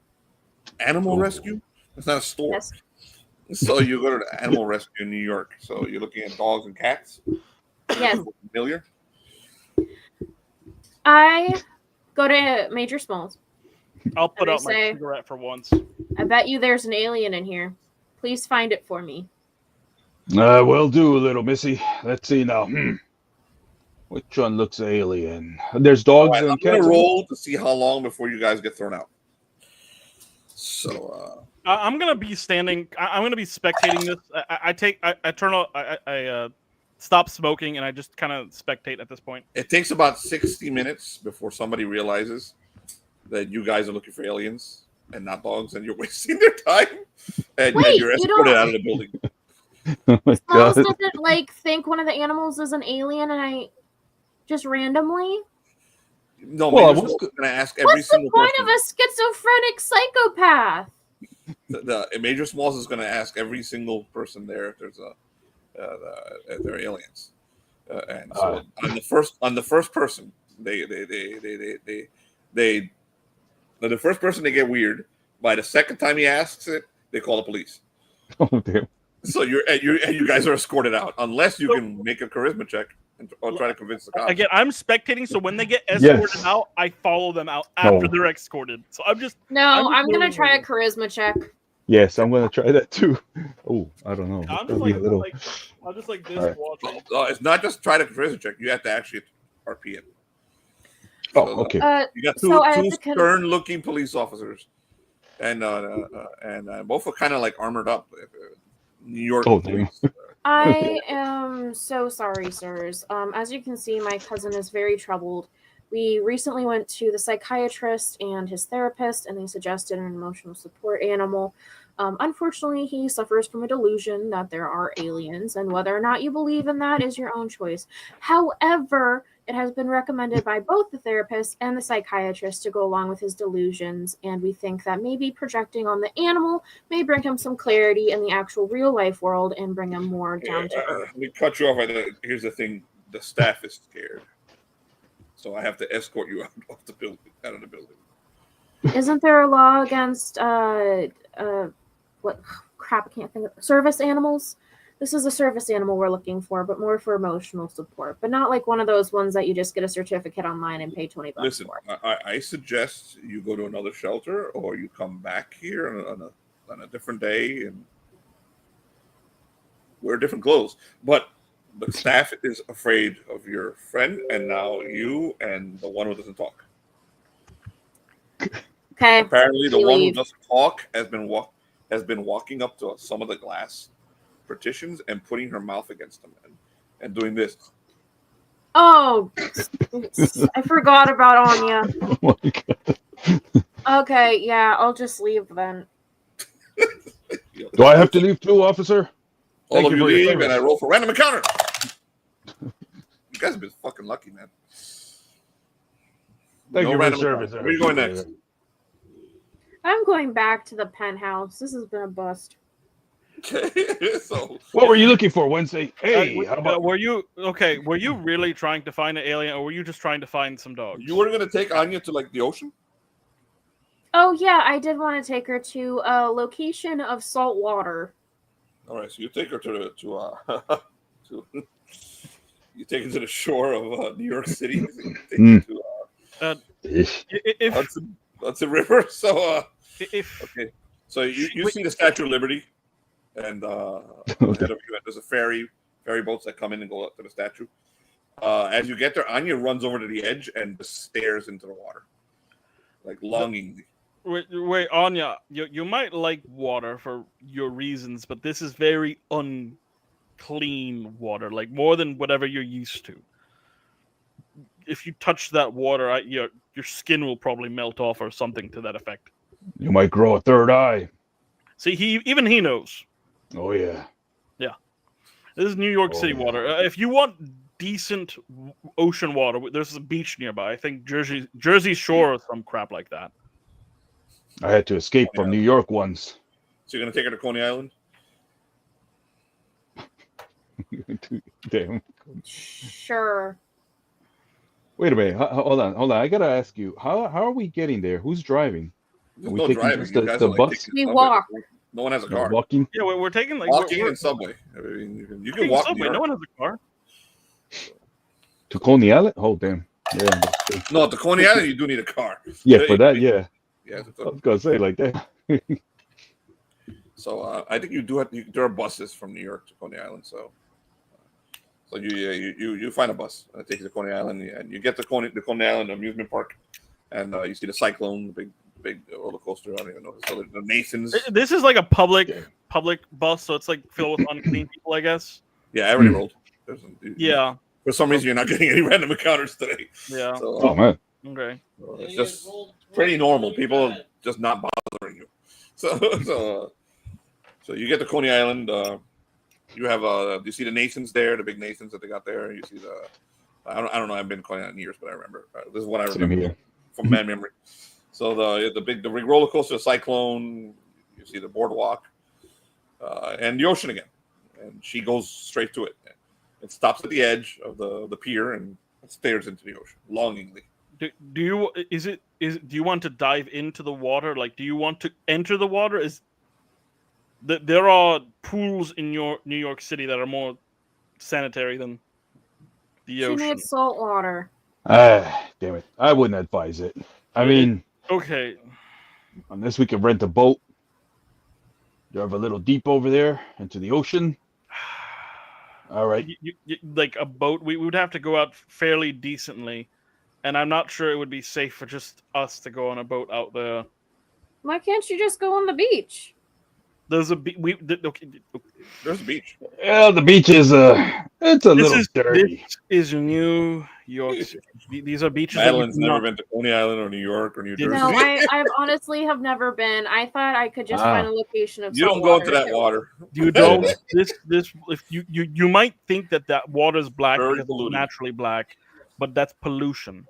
Speaker 5: Animal rescue? That's not a store.
Speaker 8: Yes.
Speaker 5: So you go to the Animal Rescue in New York. So you're looking at dogs and cats?
Speaker 8: Yes.
Speaker 5: Familiar?
Speaker 8: I go to Major Smalls.
Speaker 7: I'll put
Speaker 8: And I
Speaker 7: out my
Speaker 8: say-
Speaker 7: cigarette for once.
Speaker 8: I bet you there's an alien in here. Please find it for me.
Speaker 6: Will do, little missy. Let's see now. Which one looks alien? There's dogs
Speaker 5: Right,
Speaker 6: and
Speaker 5: I'm
Speaker 6: cats.
Speaker 5: going to roll to see how long before you guys get thrown out. So,
Speaker 7: I'm gonna be standing. I'm gonna be spectating this. I turn off. I stop smoking and I just kind of spectate at this point.
Speaker 5: it takes about 60 minutes before somebody realizes that you guys are looking for aliens and not dogs, and you're wasting their time, and
Speaker 8: Wait,
Speaker 5: you're
Speaker 8: you
Speaker 5: escorted
Speaker 8: don't-
Speaker 5: out of the building.
Speaker 6: Oh my
Speaker 8: Smalls
Speaker 6: god.
Speaker 8: doesn't like think one of the animals is an alien, and I just randomly.
Speaker 5: No,
Speaker 6: Well,
Speaker 5: Major
Speaker 6: what's
Speaker 5: Small's going to ask every
Speaker 8: What's the
Speaker 5: single
Speaker 8: point
Speaker 5: person.
Speaker 8: of a schizophrenic psychopath?
Speaker 5: The Major Smalls is going to ask every single person there if there's if they're aliens, and so on the first person the first person they get weird. By the second time he asks it, they call the police.
Speaker 6: Oh damn.
Speaker 5: So you guys are escorted out unless you can make a charisma check or try to convince the cops.
Speaker 7: Again, I'm spectating, so when they get escorted
Speaker 6: Yes.
Speaker 7: out, I follow them out after
Speaker 6: No.
Speaker 7: they're escorted. So I'm just
Speaker 8: I'm gonna
Speaker 7: literally
Speaker 8: try a
Speaker 7: waiting.
Speaker 8: charisma check.
Speaker 6: Yes, I'm gonna try that too. Oh, I don't know.
Speaker 7: I'm
Speaker 6: That'll
Speaker 7: just
Speaker 6: be
Speaker 7: like,
Speaker 6: a little.
Speaker 7: I'm just like this
Speaker 6: Alright.
Speaker 7: watching.
Speaker 5: It's not just try to charisma check. You have to actually RP it.
Speaker 6: Oh, okay.
Speaker 5: You got two
Speaker 8: So I have to
Speaker 5: stern-looking police officers, and both are kind of like armored up. New York
Speaker 6: Oh, damn.
Speaker 5: police.
Speaker 8: I am so sorry, sirs. As you can see, my cousin is very troubled. We recently went to the psychiatrist and his therapist, and they suggested an emotional support animal. Unfortunately, he suffers from a delusion that there are aliens, and whether or not you believe in that is your own choice. However, it has been recommended by both the therapist and the psychiatrist to go along with his delusions, and we think that maybe projecting on the animal may bring him some clarity in the actual real life world and bring him more down to earth.
Speaker 5: Let me cut you off. Here's the thing: the staff is scared, so I have to escort you out of the building.
Speaker 8: Isn't there a law against what crap? I can't think of service animals. This is a service animal we're looking for, but more for emotional support, but not like one of those ones that you just get a certificate online and pay $20
Speaker 5: Listen,
Speaker 8: for.
Speaker 5: I suggest you go to another shelter, or you come back here on a different day and wear different clothes. But the staff is afraid of your friend, and now you and the one who doesn't talk.
Speaker 8: Okay.
Speaker 5: Apparently, the
Speaker 8: we
Speaker 5: one who
Speaker 8: leave.
Speaker 5: doesn't talk has been walking up to some of the glass partitions and putting her mouth against them and doing this.
Speaker 8: Oh, I forgot about Anya.
Speaker 6: Oh my god.
Speaker 8: Okay, yeah, I'll just leave then.
Speaker 6: Do I have to leave too, officer?
Speaker 5: All
Speaker 6: Thank
Speaker 5: of
Speaker 6: you
Speaker 5: you
Speaker 6: for your
Speaker 5: leave,
Speaker 6: service.
Speaker 5: and I roll for random encounter. You guys have been fucking lucky, man.
Speaker 6: Thank
Speaker 5: No
Speaker 6: you for your
Speaker 5: random
Speaker 6: service.
Speaker 5: encounter. Where are you going next?
Speaker 8: I'm going back to the penthouse. This has been a bust.
Speaker 5: Okay, so
Speaker 6: What were you looking for, Wednesday? Hey, how about
Speaker 7: Were you okay? Were you really trying to find an alien, or were you just trying to find some dogs?
Speaker 5: you were going to take Anya to like the ocean?
Speaker 8: Oh, yeah, I did want to take her to a location of salt water.
Speaker 5: All right, so you take her to you take her to the shore of New York City. Take her to
Speaker 7: If
Speaker 5: Hudson River. So
Speaker 7: if
Speaker 5: okay, so you see the Statue of Liberty, and ahead of you, there's a ferry boats that come in and go up to the statue. As you get there, Anya runs over to the edge and just stares into the water, like longingly.
Speaker 7: wait, Anya, you might like water for your reasons, but this is very unclean water, like more than whatever you're used to. If you touch that water, your skin will probably melt off or something to that effect.
Speaker 6: you might grow a third eye?
Speaker 7: See, even he knows.
Speaker 6: Oh yeah.
Speaker 7: This is New York City
Speaker 6: yeah.
Speaker 7: water. If you want decent ocean water, there's a beach nearby. I think Jersey Shore or some crap like that.
Speaker 6: I had to escape from New York once.
Speaker 5: So you're gonna take her to Coney Island?
Speaker 6: Damn.
Speaker 8: Sure.
Speaker 6: Wait a minute. Hold on. I gotta ask you. How are we getting there? Who's driving?
Speaker 5: There's
Speaker 6: we
Speaker 5: no
Speaker 6: taking
Speaker 5: driving.
Speaker 6: just
Speaker 5: You
Speaker 6: the
Speaker 5: guys are, like,
Speaker 6: bus?
Speaker 5: taking
Speaker 8: We
Speaker 5: subway.
Speaker 8: walk.
Speaker 5: No one has a car.
Speaker 6: Walking?
Speaker 7: Yeah, we're taking like
Speaker 5: Walking
Speaker 7: we're
Speaker 5: and subway. I mean, you can
Speaker 7: taking
Speaker 5: walk.
Speaker 7: subway.
Speaker 5: New
Speaker 7: No
Speaker 5: York.
Speaker 7: one has a car.
Speaker 6: To Coney Island? Oh damn. Yeah. that's true.
Speaker 5: No, at the Coney Island, you do need a car.
Speaker 6: Yeah, for that, yeah.
Speaker 5: Yeah.
Speaker 6: I was gonna say like that.
Speaker 5: So I think you do have. There are buses from New York to Coney Island. So you find a bus that takes you to Coney Island, and you get to Coney Island amusement park, and you see the Cyclone, the big roller coaster. I don't even know. So the Masons.
Speaker 7: This is like a public bus, so it's like filled with unclean people, I guess.
Speaker 5: Yeah, I already rolled.
Speaker 7: Yeah.
Speaker 5: For some reason, you're not getting any random encounters today.
Speaker 7: Yeah.
Speaker 5: So,
Speaker 6: Oh man.
Speaker 7: Okay.
Speaker 5: it's just pretty normal. People just not bothering you. So you get to Coney Island. You have you see the Nasons there, the big Nasons that they got there. You see the I don't know. I've been to Coney Island in years, but I remember. This is what I remember from my memory. So the big roller coaster, the Cyclone. You see the boardwalk, and the ocean again. And she goes straight to it. It stops at the edge of the pier and stares into the ocean longingly.
Speaker 7: Do you want to dive into the water? Like, do you want to enter the water? There are pools in New York City that are more sanitary than the ocean.
Speaker 8: She made salt water.
Speaker 6: Damn it! I wouldn't advise it. I mean,
Speaker 7: okay.
Speaker 6: Unless we can rent a boat, drive a little deep over there into the ocean. All right.
Speaker 7: Like a boat, we would have to go out fairly decently, and I'm not sure it would be safe for just us to go on a boat out there.
Speaker 8: Why can't you just go on the beach?
Speaker 7: There's a beach.
Speaker 5: There's a beach.
Speaker 6: Yeah, the beach is it's a little dirty.
Speaker 7: This is New York City. These are beaches.
Speaker 5: Madeline's never been to Coney Island or New York or New Jersey.
Speaker 8: No, I honestly have never been. I thought I could just find a location of.
Speaker 5: You don't go into that water.
Speaker 7: You don't. This if you might think that water is black because it's naturally black, but that's pollution.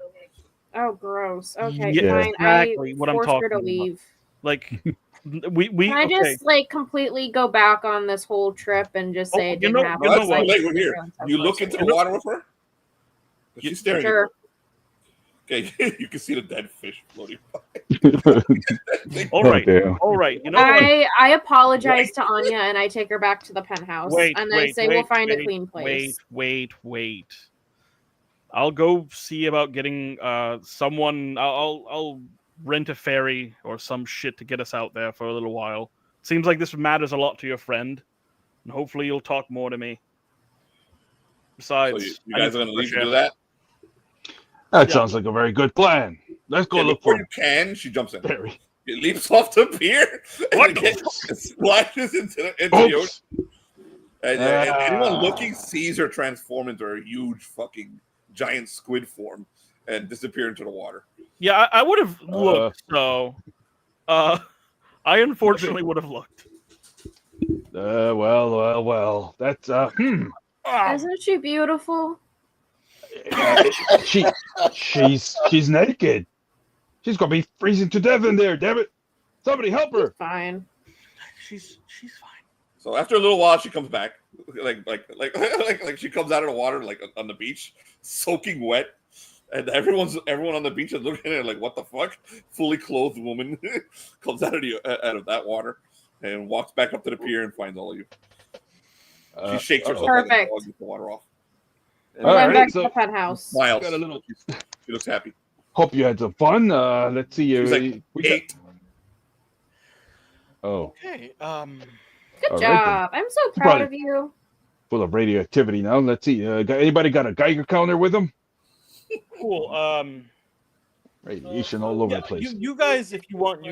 Speaker 8: Oh, gross. Okay,
Speaker 7: yeah,
Speaker 8: fine.
Speaker 7: exactly
Speaker 8: I
Speaker 7: what I'm
Speaker 8: forced
Speaker 7: talking
Speaker 8: her to
Speaker 7: about.
Speaker 8: leave.
Speaker 7: Like. We
Speaker 8: Can I just like completely go back on this whole trip and just say it didn't happen?
Speaker 5: That's too late. We're here. You look into the water with her. She's staring.
Speaker 8: Sure.
Speaker 5: Okay, you can see the dead fish floating by.
Speaker 7: All right. You know what?
Speaker 8: I apologize to Anya and I take her back to the penthouse I say we'll find a clean place.
Speaker 7: Wait. I'll go see about getting someone. I'll rent a ferry or some shit to get us out there for a little while. Seems like this matters a lot to your friend, and hopefully you'll talk more to me. Besides,
Speaker 5: so you guys are going to leave to do that?
Speaker 6: That sounds like a very good plan. Let's go look for
Speaker 5: you can. She jumps in.
Speaker 6: Ferry.
Speaker 5: It leaps off the pier and splashes into the ocean. And anyone looking sees her transform into a huge fucking giant squid form and disappear into the water.
Speaker 7: Yeah, I would have looked. So, I unfortunately would have looked.
Speaker 6: Well. That's
Speaker 8: Isn't she beautiful?
Speaker 6: She's naked. She's gonna be freezing to death in there. Damn it! Somebody help her.
Speaker 8: She's fine.
Speaker 7: She's fine.
Speaker 5: So after a little while, she comes back, like she comes out of the water, like on the beach, soaking wet. And everyone on the beach is looking at her like, what the fuck? Fully clothed woman comes out of that water and walks back up to the pier and finds all of you. She shakes herself and gets the water off.
Speaker 8: And went back to the penthouse.
Speaker 5: Smiles. She looks happy.
Speaker 6: Hope you had some fun. Let's see.
Speaker 5: She's like 8.
Speaker 6: Oh.
Speaker 7: Okay.
Speaker 8: Good job. I'm so proud of you.
Speaker 6: Full of radioactivity now. Let's see. Anybody got a Geiger counter with them?
Speaker 7: Cool.
Speaker 6: Radiation all over the place.
Speaker 7: You guys, if you want,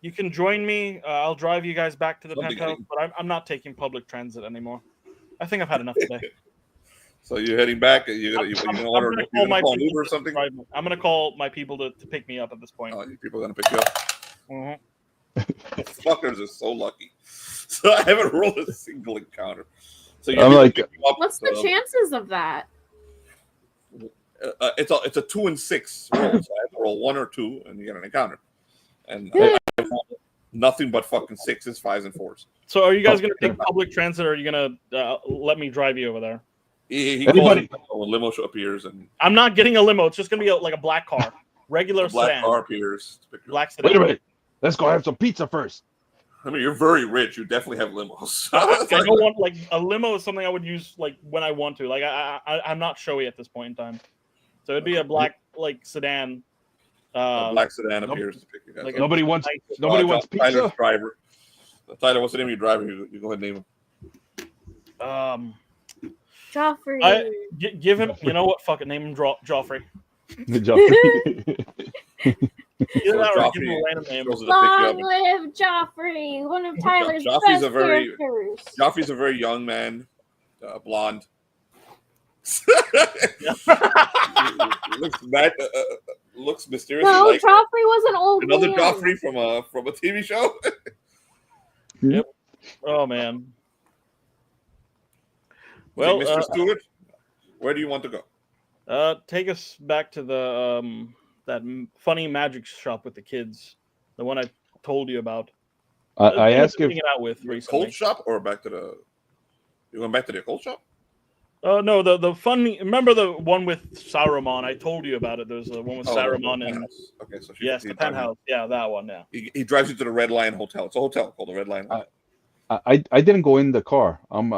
Speaker 7: you can join me. I'll drive you guys back to the penthouse, but I'm not taking public transit anymore. I think I've had enough today.
Speaker 5: So you're heading back? You're going to order an Uber or something?
Speaker 7: I'm going to call my people to pick me up at this point.
Speaker 5: Oh, people are going to pick you up?
Speaker 7: Mm-hmm.
Speaker 5: Fuckers are so lucky. So I haven't rolled a single encounter. So
Speaker 6: I'm like,
Speaker 8: what's the chances of that?
Speaker 5: It's a 2 and 6 roll. So I have to roll 1 or 2, and you get an encounter. And I have nothing but fucking 6s, 5s, and 4s.
Speaker 7: So are you guys going to take public transit, or are you going to let me drive you over there?
Speaker 5: He calls a limo appears, and
Speaker 7: I'm not getting a limo. It's just going to be like a black car, regular
Speaker 5: black
Speaker 7: sedan.
Speaker 5: car appears.
Speaker 7: Black sedan.
Speaker 6: Wait a minute. Let's go have some pizza first.
Speaker 5: I mean, you're very rich. You definitely have limos.
Speaker 7: I don't want like a limo is something I would use like when I want to. Like I'm not showy at this point in time. So it'd be a black like sedan.
Speaker 5: A black sedan appears to pick you guys
Speaker 7: like
Speaker 5: up.
Speaker 6: Nobody wants pizza.
Speaker 5: Tyler's driver. Tyler, what's the name of your driver? You go ahead and name
Speaker 7: him.
Speaker 8: Joffrey.
Speaker 7: Give him. You know what? Fuck it. Name him Joffrey.
Speaker 6: Joffrey.
Speaker 8: Long live Joffrey, one of Tyler's best characters.
Speaker 5: Joffrey's a very young man, blonde. Looks looks mysteriously
Speaker 8: No,
Speaker 5: like
Speaker 8: Joffrey was an old
Speaker 5: another
Speaker 8: man.
Speaker 5: Joffrey from a TV show.
Speaker 7: Yep. Oh man. Well,
Speaker 5: Mr. Stewart, where do you want to go?
Speaker 7: take us back to the funny magic shop with the kids, the one I told you about.
Speaker 6: I asked if
Speaker 7: hanging out with recently.
Speaker 5: Occult shop or back to the? You going back to the occult shop?
Speaker 7: No, the funny. Remember the one with Saruman? I told you about it. There's the one with Saruman
Speaker 5: the
Speaker 7: and
Speaker 5: penthouse. Okay, so
Speaker 7: yes, the penthouse. Yeah, that one. Yeah.
Speaker 5: He drives you to the Red Lion Hotel. It's a hotel called the Red Lion Hotel.
Speaker 6: I didn't go in the car. I'm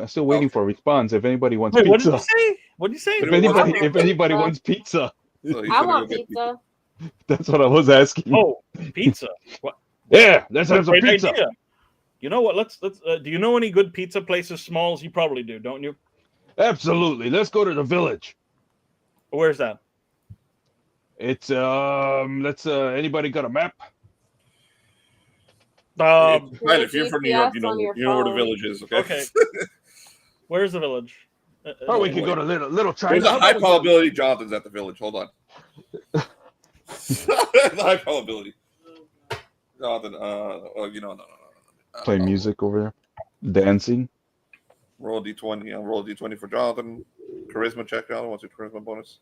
Speaker 6: still waiting for a response. If anybody wants
Speaker 7: Wait,
Speaker 6: pizza,
Speaker 7: what did you say? What did you say?
Speaker 6: if anybody wants pizza,
Speaker 5: So he's
Speaker 8: I
Speaker 5: gonna
Speaker 8: want
Speaker 5: go get
Speaker 8: pizza.
Speaker 6: that's what I was asking.
Speaker 7: Oh, pizza. What?
Speaker 6: Yeah, let's have some
Speaker 7: Great
Speaker 6: pizza.
Speaker 7: idea. You know what? Let's. Do you know any good pizza places? Smalls, you probably do, don't you?
Speaker 6: Absolutely. Let's go to the village.
Speaker 7: Where's that?
Speaker 6: It's let's anybody got a map?
Speaker 5: If you're from New York,
Speaker 8: GPS on your
Speaker 5: you know where the
Speaker 8: phone.
Speaker 5: village is. Okay.
Speaker 7: Okay. Where's the village?
Speaker 6: Oh, we could go to little China.
Speaker 5: There's a
Speaker 6: How
Speaker 5: high
Speaker 6: about we go-
Speaker 5: probability Jonathan's at the village. Hold on. High probability. Jonathan, no.
Speaker 6: Play music over there, dancing.
Speaker 5: Roll a d20. Roll a d20 for Jonathan. Charisma check. Jonathan wants your charisma bonus.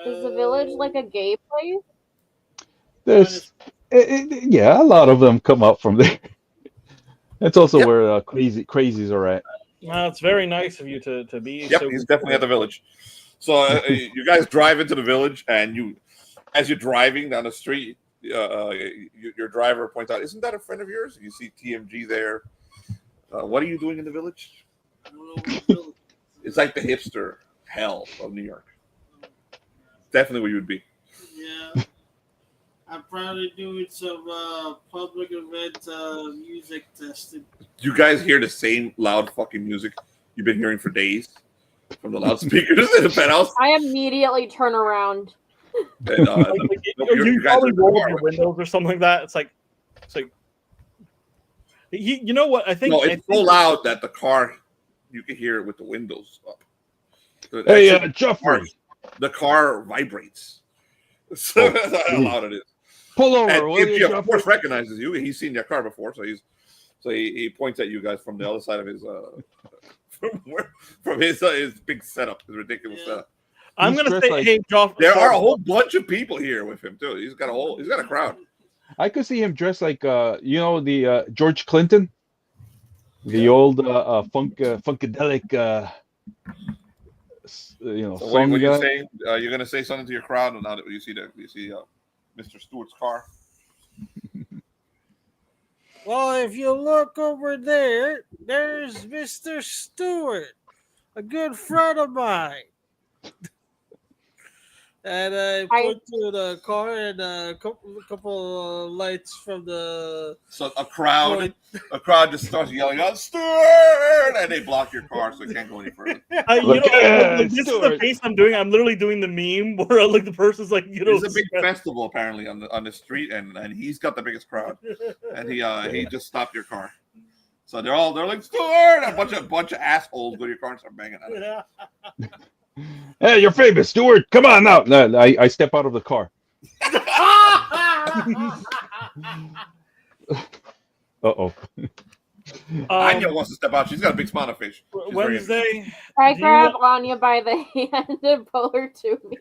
Speaker 8: Is the village like a gay place?
Speaker 6: There's yeah, a lot of them come up from there. That's also
Speaker 5: Yep.
Speaker 6: where crazies are at.
Speaker 7: Well, it's very nice of you to be.
Speaker 5: Yep,
Speaker 7: so
Speaker 5: he's definitely at the village. So you guys drive into the village, and as you're driving down the street, your driver points out, "Isn't that a friend of yours?" You see T.M.G there. What are you doing in the village? It's like the hipster hell of New York. Definitely where you would be.
Speaker 9: Yeah. I'm probably doing some public event music testing.
Speaker 5: You guys hear the same loud fucking music you've been hearing for days from the loudspeakers in the penthouse.
Speaker 8: I immediately turn around.
Speaker 5: And,
Speaker 7: You
Speaker 5: guys
Speaker 7: probably
Speaker 5: are
Speaker 7: roll
Speaker 5: far
Speaker 7: your
Speaker 5: away.
Speaker 7: windows or something like that. It's like. You know what? I think.
Speaker 5: No, it's so loud that the car, you can hear it with the windows up. So
Speaker 6: Hey,
Speaker 5: actually,
Speaker 6: Joffrey,
Speaker 5: the car vibrates. So that's how loud it is.
Speaker 6: pull over,
Speaker 5: And
Speaker 6: will
Speaker 5: TMG,
Speaker 6: you,
Speaker 5: of course,
Speaker 6: Joffrey?
Speaker 5: recognizes you. He's seen your car before, so he points at you guys from the other side of his from his big setup, his ridiculous setup.
Speaker 7: I'm
Speaker 6: He's
Speaker 7: gonna
Speaker 6: dressed
Speaker 7: say,
Speaker 6: like-
Speaker 7: hey, Joff.
Speaker 5: There are a whole bunch of people here with him too. He's got a crowd.
Speaker 6: I could see him dressed like the George Clinton, the old funkadelic
Speaker 5: So
Speaker 6: song
Speaker 5: what are you
Speaker 6: guy.
Speaker 5: saying? You're gonna say something to your crowd, and now that you see Mr. Stewart's car.
Speaker 9: Well, if you look over there, there's Mr. Stewart, a good friend of mine. And I point to the car and a couple lights from the.
Speaker 5: So a crowd just starts yelling out "Stewart!" and they block your car, so it can't go any further.
Speaker 7: This is the face I'm doing. I'm literally doing the meme where the person's like,
Speaker 5: There's a big festival apparently on the street, and he's got the biggest crowd, and he just stopped your car. So they're like "Stewart!" A bunch of assholes go to your car and start banging at it.
Speaker 6: Hey, you're famous, Stewart. Come on now. No, I step out of the car. Uh-oh.
Speaker 5: Anya wants to step out. She's got a big smile on her face. She's
Speaker 7: Wednesday.
Speaker 8: I grab Anya by the hand and pull her to me.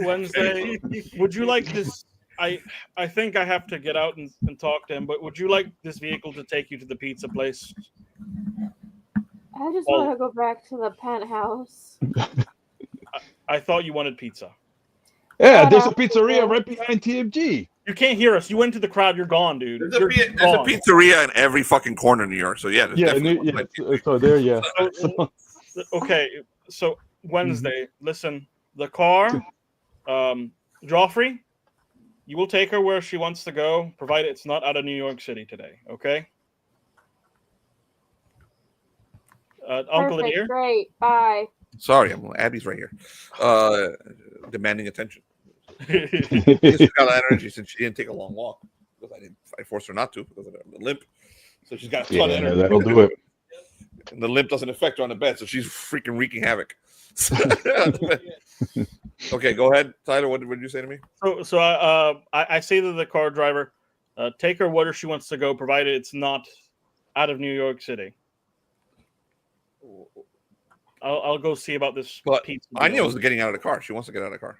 Speaker 7: Wednesday. Would you like this? I think I have to get out and talk to him, but would you like this vehicle to take you to the pizza place?
Speaker 8: I just want to go back to the penthouse.
Speaker 7: I thought you wanted pizza.
Speaker 6: Yeah, there's a pizzeria right behind TMG.
Speaker 7: You can't hear us. You went to the crowd. You're gone, dude.
Speaker 5: There's a pizzeria in every fucking corner in New York. So yeah,
Speaker 6: So there, yeah.
Speaker 7: Okay, so Wednesday. Listen, the car, Joffrey, you will take her where she wants to go, provided it's not out of New York City today. Okay. Uncle in here.
Speaker 8: Great. Bye.
Speaker 5: Sorry, Abby's right here, demanding attention. She's got energy since she didn't take a long walk because I forced her not to because of the limp. So she's got a ton of energy.
Speaker 6: That'll do it.
Speaker 5: And the limp doesn't affect her on the bed, so she's freaking wreaking havoc. Okay, go ahead, Tyler. What did you say to me?
Speaker 7: So I say to the car driver, take her where she wants to go, provided it's not out of New York City. I'll go see about this.
Speaker 5: But
Speaker 7: pizza
Speaker 5: Anya
Speaker 7: deal.
Speaker 5: was getting out of the car. She wants to get out of the car.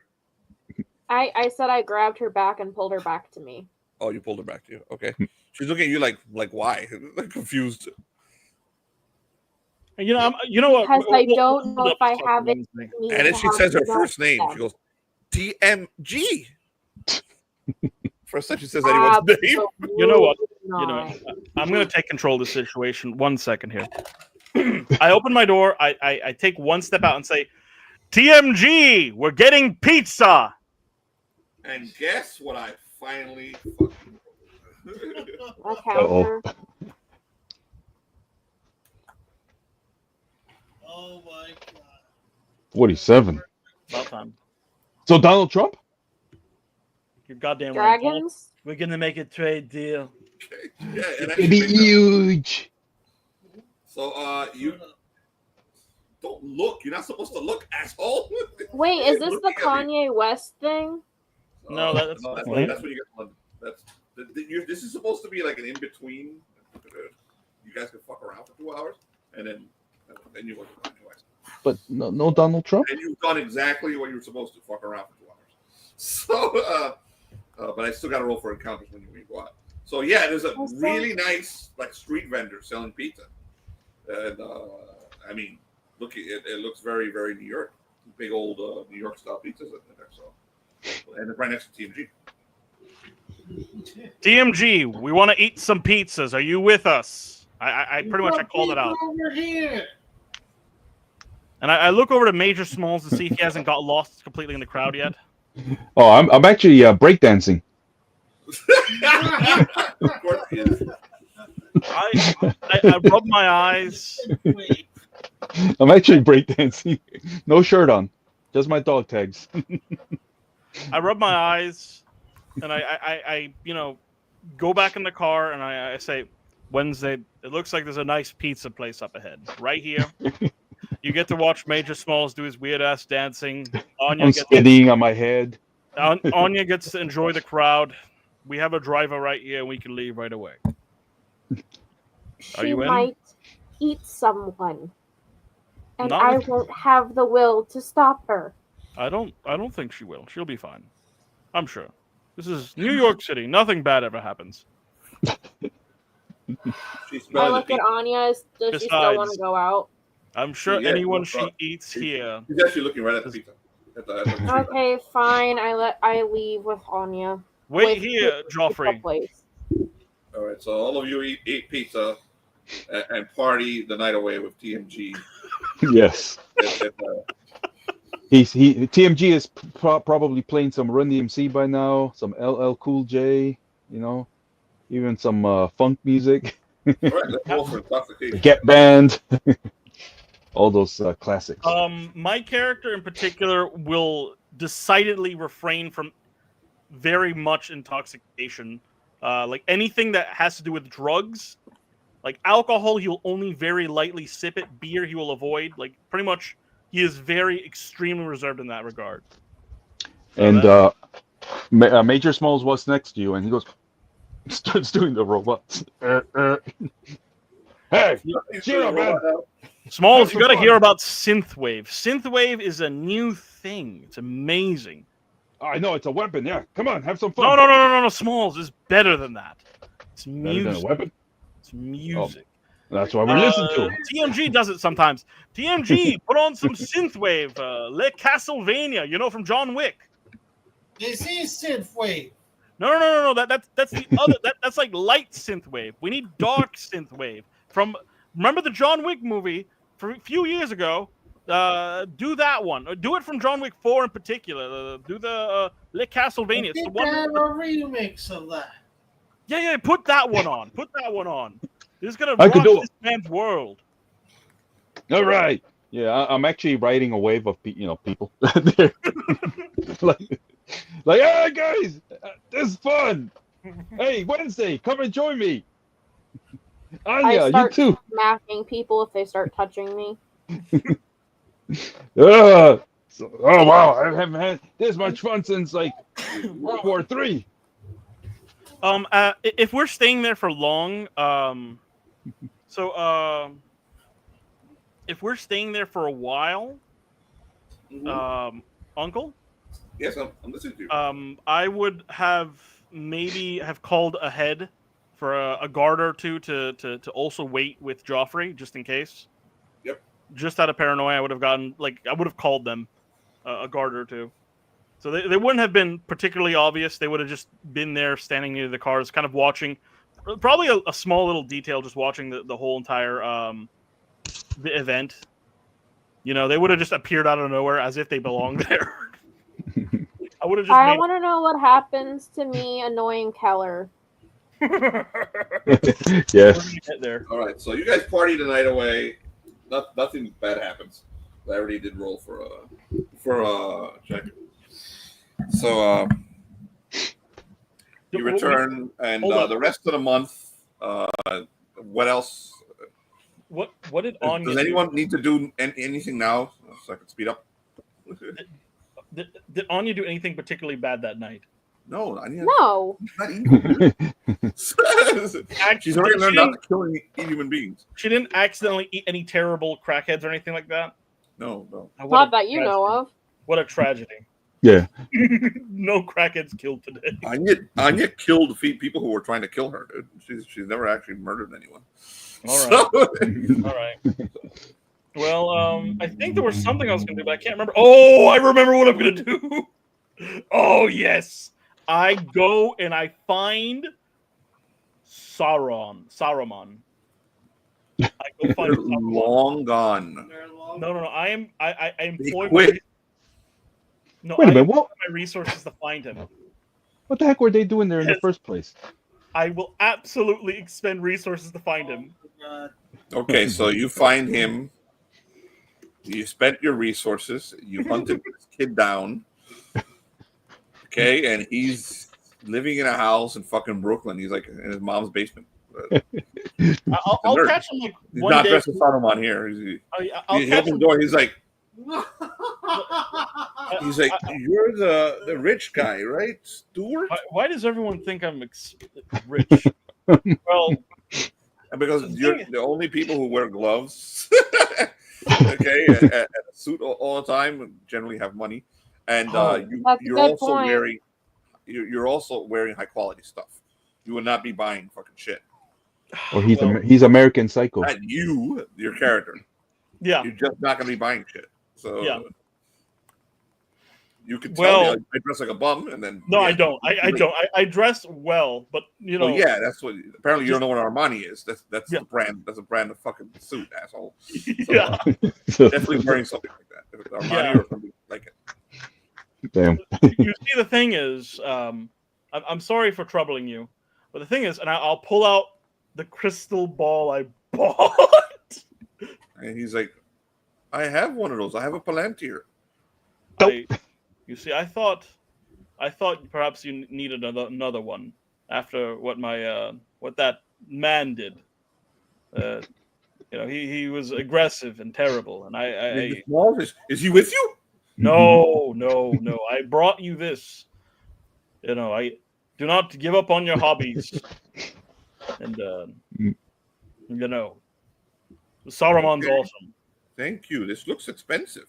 Speaker 8: I said I grabbed her back and pulled her back to me.
Speaker 5: Oh, you pulled her back to you. Okay. She's looking at you like why? Confused.
Speaker 7: You know what?
Speaker 8: Because I don't know if I have it.
Speaker 5: And then she says her first name. She goes, T.M.G. First time she says anyone's name.
Speaker 7: You know what? I'm going to take control of the situation. 1 second here. I open my door. I take one step out and say, T.M.G. We're getting pizza.
Speaker 5: And guess what I finally
Speaker 8: counter.
Speaker 9: Oh my god.
Speaker 6: 47.
Speaker 7: About time.
Speaker 6: So Donald Trump?
Speaker 7: You're goddamn right.
Speaker 8: Dragons?
Speaker 7: We're going to make a trade deal.
Speaker 5: Yeah, and
Speaker 6: It'd be huge.
Speaker 5: So you don't look. You're not supposed to look, asshole.
Speaker 8: Wait, is this the Kanye West thing?
Speaker 7: No, that's
Speaker 5: that's when you get to London. This is supposed to be like an in between. You guys can fuck around for 2 hours, and then you look at Kanye West.
Speaker 6: But no Donald Trump.
Speaker 5: And you've done exactly what you were supposed to, fuck around for 2 hours. So, but I still got to roll for encounters when you go out. So yeah, there's a really nice like street vendor selling pizza, and I mean, look, it looks very, very New York, big old New York style pizzas in there. So, and it's right next to T.M.G.
Speaker 7: T.M.G. We want to eat some pizzas. Are you with us? I pretty much called it out.
Speaker 9: Over here.
Speaker 7: And I look over to Major Smalls to see if he hasn't got lost completely in the crowd yet.
Speaker 6: Oh, I'm actually breakdancing.
Speaker 5: Of course he is.
Speaker 7: I rub my eyes.
Speaker 6: I'm actually breakdancing. No shirt on. Just my dog tags.
Speaker 7: I rub my eyes, and I go back in the car, and I say, Wednesday, it looks like there's a nice pizza place up ahead. Right here. You get to watch Major Smalls do his weird-ass dancing.
Speaker 6: I'm skidding on my head.
Speaker 7: Anya gets to enjoy the crowd. We have a driver right here, and we can leave right away.
Speaker 8: She might eat someone, and
Speaker 7: Not
Speaker 8: I
Speaker 7: with-
Speaker 8: won't have the will to stop her.
Speaker 7: I don't think she will. She'll be fine. I'm sure. This is New York City. Nothing bad ever happens.
Speaker 8: I look at Anya. Does she still want to go out?
Speaker 7: I'm sure
Speaker 5: Yeah,
Speaker 7: anyone
Speaker 5: no
Speaker 7: she
Speaker 5: problem.
Speaker 7: eats here.
Speaker 5: He's actually looking right at the pizza.
Speaker 8: Okay, fine. I leave with Anya.
Speaker 7: Wait
Speaker 8: With
Speaker 7: here,
Speaker 8: the
Speaker 7: Joffrey.
Speaker 8: pizza place.
Speaker 5: All right, so all of you eat pizza and party the night away with TMG.
Speaker 6: Yes. TMG is probably playing some Run DMC by now, some LL Cool J, even some funk music.
Speaker 5: All right, let's roll for intoxication.
Speaker 6: Get Band. All those classics.
Speaker 7: My character in particular will decidedly refrain from very much intoxication. Like anything that has to do with drugs. Like alcohol, he will only very lightly sip it. Beer, he will avoid. Like pretty much, he is very extremely reserved in that regard.
Speaker 6: And Major Smalls was next to you, and he goes, starts doing the robots. Hey, cheer up, man.
Speaker 7: Smalls, you got to hear about synthwave. Synthwave is a new thing. It's amazing.
Speaker 6: I know it's a weapon. Yeah, come on, have some fun.
Speaker 7: No. Smalls is better than that. It's music.
Speaker 6: Better than a weapon.
Speaker 7: It's music.
Speaker 6: Oh, that's why we listen to it.
Speaker 7: TMG does it sometimes. TMG, put on some synthwave. Le Castlevania, from John Wick.
Speaker 9: This is synthwave.
Speaker 7: No. That's the other. That's like light synthwave. We need dark synthwave. Remember the John Wick movie from a few years ago? Do that one. Or do it from John Wick 4 in particular. Do the Le Castlevania. It's the one.
Speaker 9: Have a remix of that.
Speaker 7: Yeah. Put that one on. This is gonna
Speaker 6: I could
Speaker 7: rock
Speaker 6: do
Speaker 7: this man's world.
Speaker 6: All right. Yeah, I'm actually riding a wave of people. They're like, hey guys, this is fun. Hey, Wednesday, come and join me. Anya,
Speaker 8: I
Speaker 6: you
Speaker 8: start
Speaker 6: too.
Speaker 8: smacking people if they start touching me.
Speaker 6: Oh wow, I haven't had this much fun since like World War III.
Speaker 7: If we're staying there for long, if we're staying there for a while, Uncle,
Speaker 5: Yes, I'm listening to you.
Speaker 7: I would have called ahead for a guard or two to also wait with Joffrey just in case.
Speaker 5: Yep.
Speaker 7: Just out of paranoia, I would have called them a guard or two. So they wouldn't have been particularly obvious. They would have just been there standing near the cars, kind of watching. Probably a small little detail, just watching the whole entire the event. You know, they would have just appeared out of nowhere as if they belonged there. I would have just
Speaker 8: I want to know what happens to me annoying Keller.
Speaker 6: Yes.
Speaker 7: get there.
Speaker 5: All right, so you guys party the night away. Nothing bad happens. I already did roll for a check. So you return, and the rest of the month. What else?
Speaker 7: What did Anya?
Speaker 5: Does anyone need to do anything now so I can speed up?
Speaker 7: Did Anya do anything particularly bad that night?
Speaker 5: No, Anya.
Speaker 8: No.
Speaker 5: Not She's already learned not to kill any human beings.
Speaker 7: She didn't accidentally eat any terrible crackheads or anything like that?
Speaker 5: No.
Speaker 8: Not that you know of.
Speaker 7: What a tragedy.
Speaker 6: Yeah.
Speaker 7: No crackheads killed today.
Speaker 5: Anya killed people who were trying to kill her, dude. She's never actually murdered anyone.
Speaker 7: All right. All right. Well, I think there was something I was going to do, but I can't remember. Oh, I remember what I'm going to do. Oh, yes. I go and I find Saruman. I go find
Speaker 5: They're long gone.
Speaker 7: No. I employ
Speaker 5: quit.
Speaker 6: Wait a minute, what?
Speaker 7: my resources to find him.
Speaker 6: What the heck were they doing there in the first place?
Speaker 7: I will absolutely expend resources to find him.
Speaker 5: Okay, so you find him. You spent your resources. You hunted this kid down. Okay, and he's living in a house in fucking Brooklyn. He's like in his mom's basement.
Speaker 7: I'll catch him like
Speaker 5: He's
Speaker 7: one
Speaker 5: not
Speaker 7: day.
Speaker 5: dressed as Saruman here.
Speaker 7: I'll
Speaker 5: He
Speaker 7: catch
Speaker 5: opens the
Speaker 7: him.
Speaker 5: door. He's like, you're the rich guy, right, Stewart?
Speaker 7: Why does everyone think I'm rich? Well,
Speaker 5: Because you're the only people who wear gloves. Okay, and a suit all the time. Generally have money, and you're also wearing. You're also wearing high quality stuff. You would not be buying fucking shit.
Speaker 6: Or he's American Psycho.
Speaker 5: Not you, your character.
Speaker 7: Yeah,
Speaker 5: you're just not going to be buying shit. So
Speaker 7: yeah.
Speaker 5: You could tell me
Speaker 7: Well,
Speaker 5: I dress like a bum, and then
Speaker 7: no, I don't. I don't. I dress well, but you know.
Speaker 5: Well, yeah, that's what. Apparently, you don't know what Armani is. That's the brand. That's a brand of fucking suit, asshole. So,
Speaker 7: Yeah.
Speaker 5: Definitely wearing something like that. If it's Armani or something like it.
Speaker 6: Damn.
Speaker 7: You see, the thing is, I'm sorry for troubling you, but the thing is, and I'll pull out the crystal ball I bought.
Speaker 5: And he's like, I have one of those. I have a Palantir.
Speaker 7: You see, I thought perhaps you needed another one after what what that man did. You know, he was aggressive and terrible, and
Speaker 5: is he with you?
Speaker 7: No. I brought you this. You know, I do not give up on your hobbies, and you know, Saruman's awesome.
Speaker 5: Thank you. This looks expensive.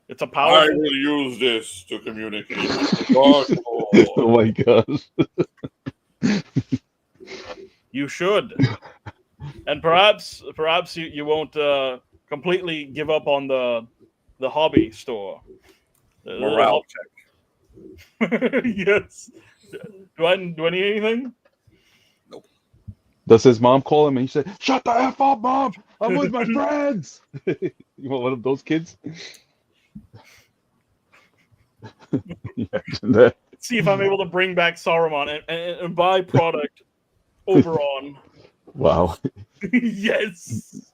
Speaker 7: It's a power.
Speaker 5: I will use this to communicate with the Dark Lord.
Speaker 6: Oh my gosh.
Speaker 7: You should, and perhaps you won't completely give up on the hobby store.
Speaker 5: Morale
Speaker 7: check. Yes. Do I need anything?
Speaker 5: Nope.
Speaker 6: Does his mom call him and he said, "Shut the F up, Mom! I'm with my friends." You want one of those kids? Imagine that.
Speaker 7: See if I'm able to bring back Saruman and buy product Oberon.
Speaker 6: Wow.
Speaker 7: Yes.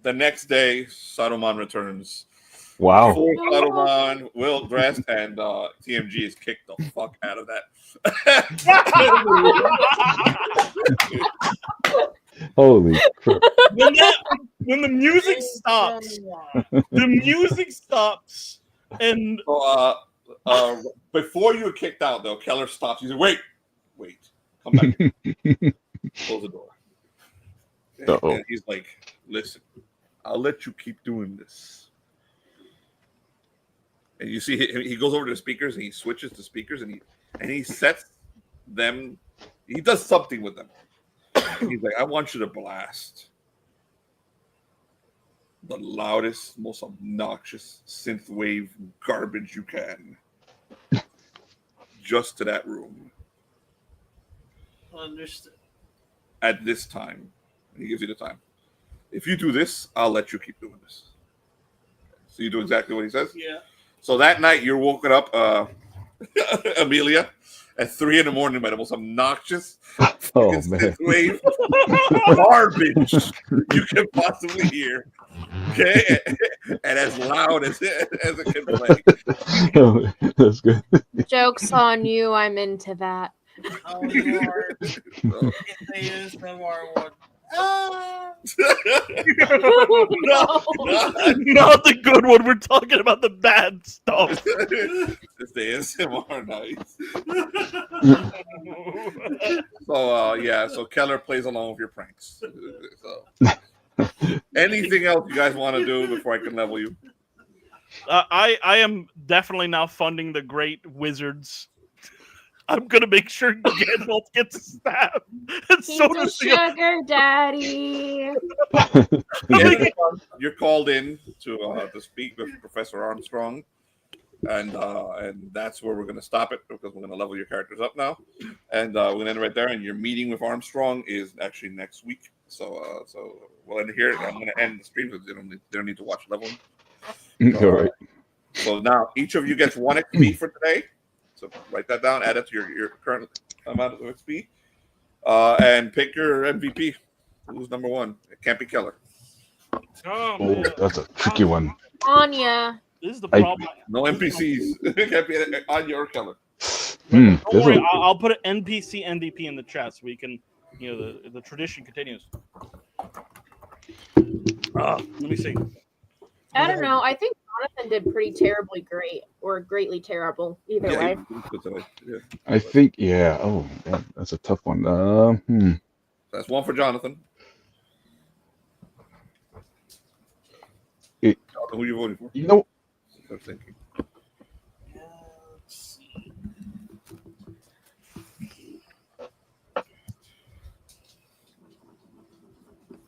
Speaker 5: The next day, Saruman returns.
Speaker 6: Wow.
Speaker 5: Full Saruman, well dressed, and T.M.G is kicked the fuck out of that.
Speaker 6: Holy crap!
Speaker 7: When the music stops, and
Speaker 5: So, before you were kicked out, though, Keller stops. He said, "Wait, come back. Close the door."
Speaker 6: Uh-oh.
Speaker 5: And he's like, "Listen, I'll let you keep doing this." And you see, he goes over to the speakers and he switches the speakers and he sets them. He does something with them. And he's like, "I want you to blast the loudest, most obnoxious synthwave garbage you can, just to that room
Speaker 9: Understood.
Speaker 5: at this time." And he gives you the time. If you do this, I'll let you keep doing this. So you do exactly what he says?
Speaker 9: Yeah.
Speaker 5: So that night you're woken up, Amelia, at 3 a.m. by the most obnoxious
Speaker 6: Oh man!
Speaker 5: wave garbage you can possibly hear. Okay, and as loud as it can play.
Speaker 6: That's good.
Speaker 8: Joke's on you. I'm into that.
Speaker 9: Oh, you are. ASMR one. Ah!
Speaker 7: not the good one. We're talking about the bad stuff.
Speaker 5: It's the ASMR night. So Keller plays along with your pranks. So, anything else you guys want to do before I can level you?
Speaker 7: I am definitely now funding the great wizards. I'm gonna make sure Gandalf gets stabbed. And
Speaker 8: He's
Speaker 7: so
Speaker 8: a
Speaker 7: does
Speaker 8: sugar daddy.
Speaker 5: You're called in to speak with Professor Armstrong, and that's where we're going to stop it because we're going to level your characters up now, and we're going to end it right there. And your meeting with Armstrong is actually next week, so we'll end it here. I'm going to end the stream because they don't need to watch leveling.
Speaker 6: All right.
Speaker 5: So now each of you gets 1 XP for today. So write that down, add it to your current amount of XP, and pick your MVP. Who's number 1? It can't be Keller.
Speaker 6: Oh, that's a tricky one.
Speaker 8: Anya.
Speaker 7: This is the problem.
Speaker 5: No NPCs. It can't be Anya or Keller.
Speaker 7: Don't worry, I'll put an NPC MVP in the chat so we can, the tradition continues. Let me see.
Speaker 8: I don't know. I think Jonathan did pretty terribly great or greatly terrible. Either way.
Speaker 5: Yeah.
Speaker 6: I think, yeah. Oh, that's a tough one.
Speaker 5: That's 1 for Jonathan. Jonathan, who are you voting for?
Speaker 6: You know,
Speaker 5: I'm thinking.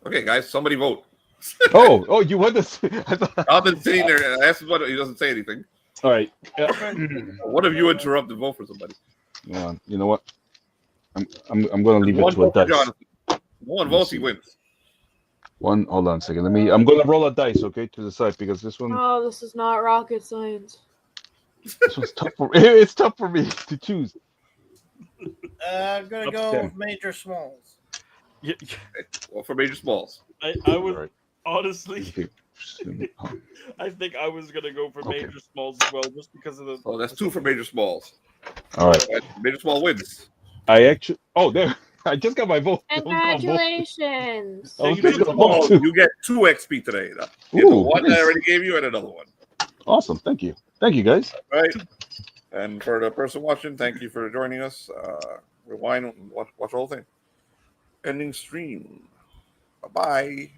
Speaker 5: Okay, guys, somebody vote.
Speaker 6: oh, you want this?
Speaker 5: Jonathan's sitting there. I asked him, but he doesn't say anything.
Speaker 6: All right.
Speaker 5: What if you interrupt and vote for somebody?
Speaker 6: You know what? I'm going to leave it to a dice.
Speaker 5: Jonathan. One vote, he wins.
Speaker 6: Hold on a second. I'm going to roll a dice, okay, to the side because this one.
Speaker 8: Oh, this is not rocket science.
Speaker 6: This one's tough for it's tough for me to choose.
Speaker 9: I'm gonna go with Major Smalls.
Speaker 7: Yeah.
Speaker 5: Well, for Major Smalls.
Speaker 7: I would
Speaker 6: Right.
Speaker 7: honestly. I think I was gonna go for Major Smalls as well, just because of the.
Speaker 5: Oh, that's 2 for Major Smalls.
Speaker 6: All right.
Speaker 5: Major Small wins.
Speaker 6: I just got my vote.
Speaker 8: Congratulations.
Speaker 5: You get 2 XP today. You get the one that I already gave you and another one.
Speaker 6: Awesome. Thank you, guys.
Speaker 5: All right. And for the person watching, thank you for joining us. Rewind and watch the whole thing. Ending stream. Bye-bye.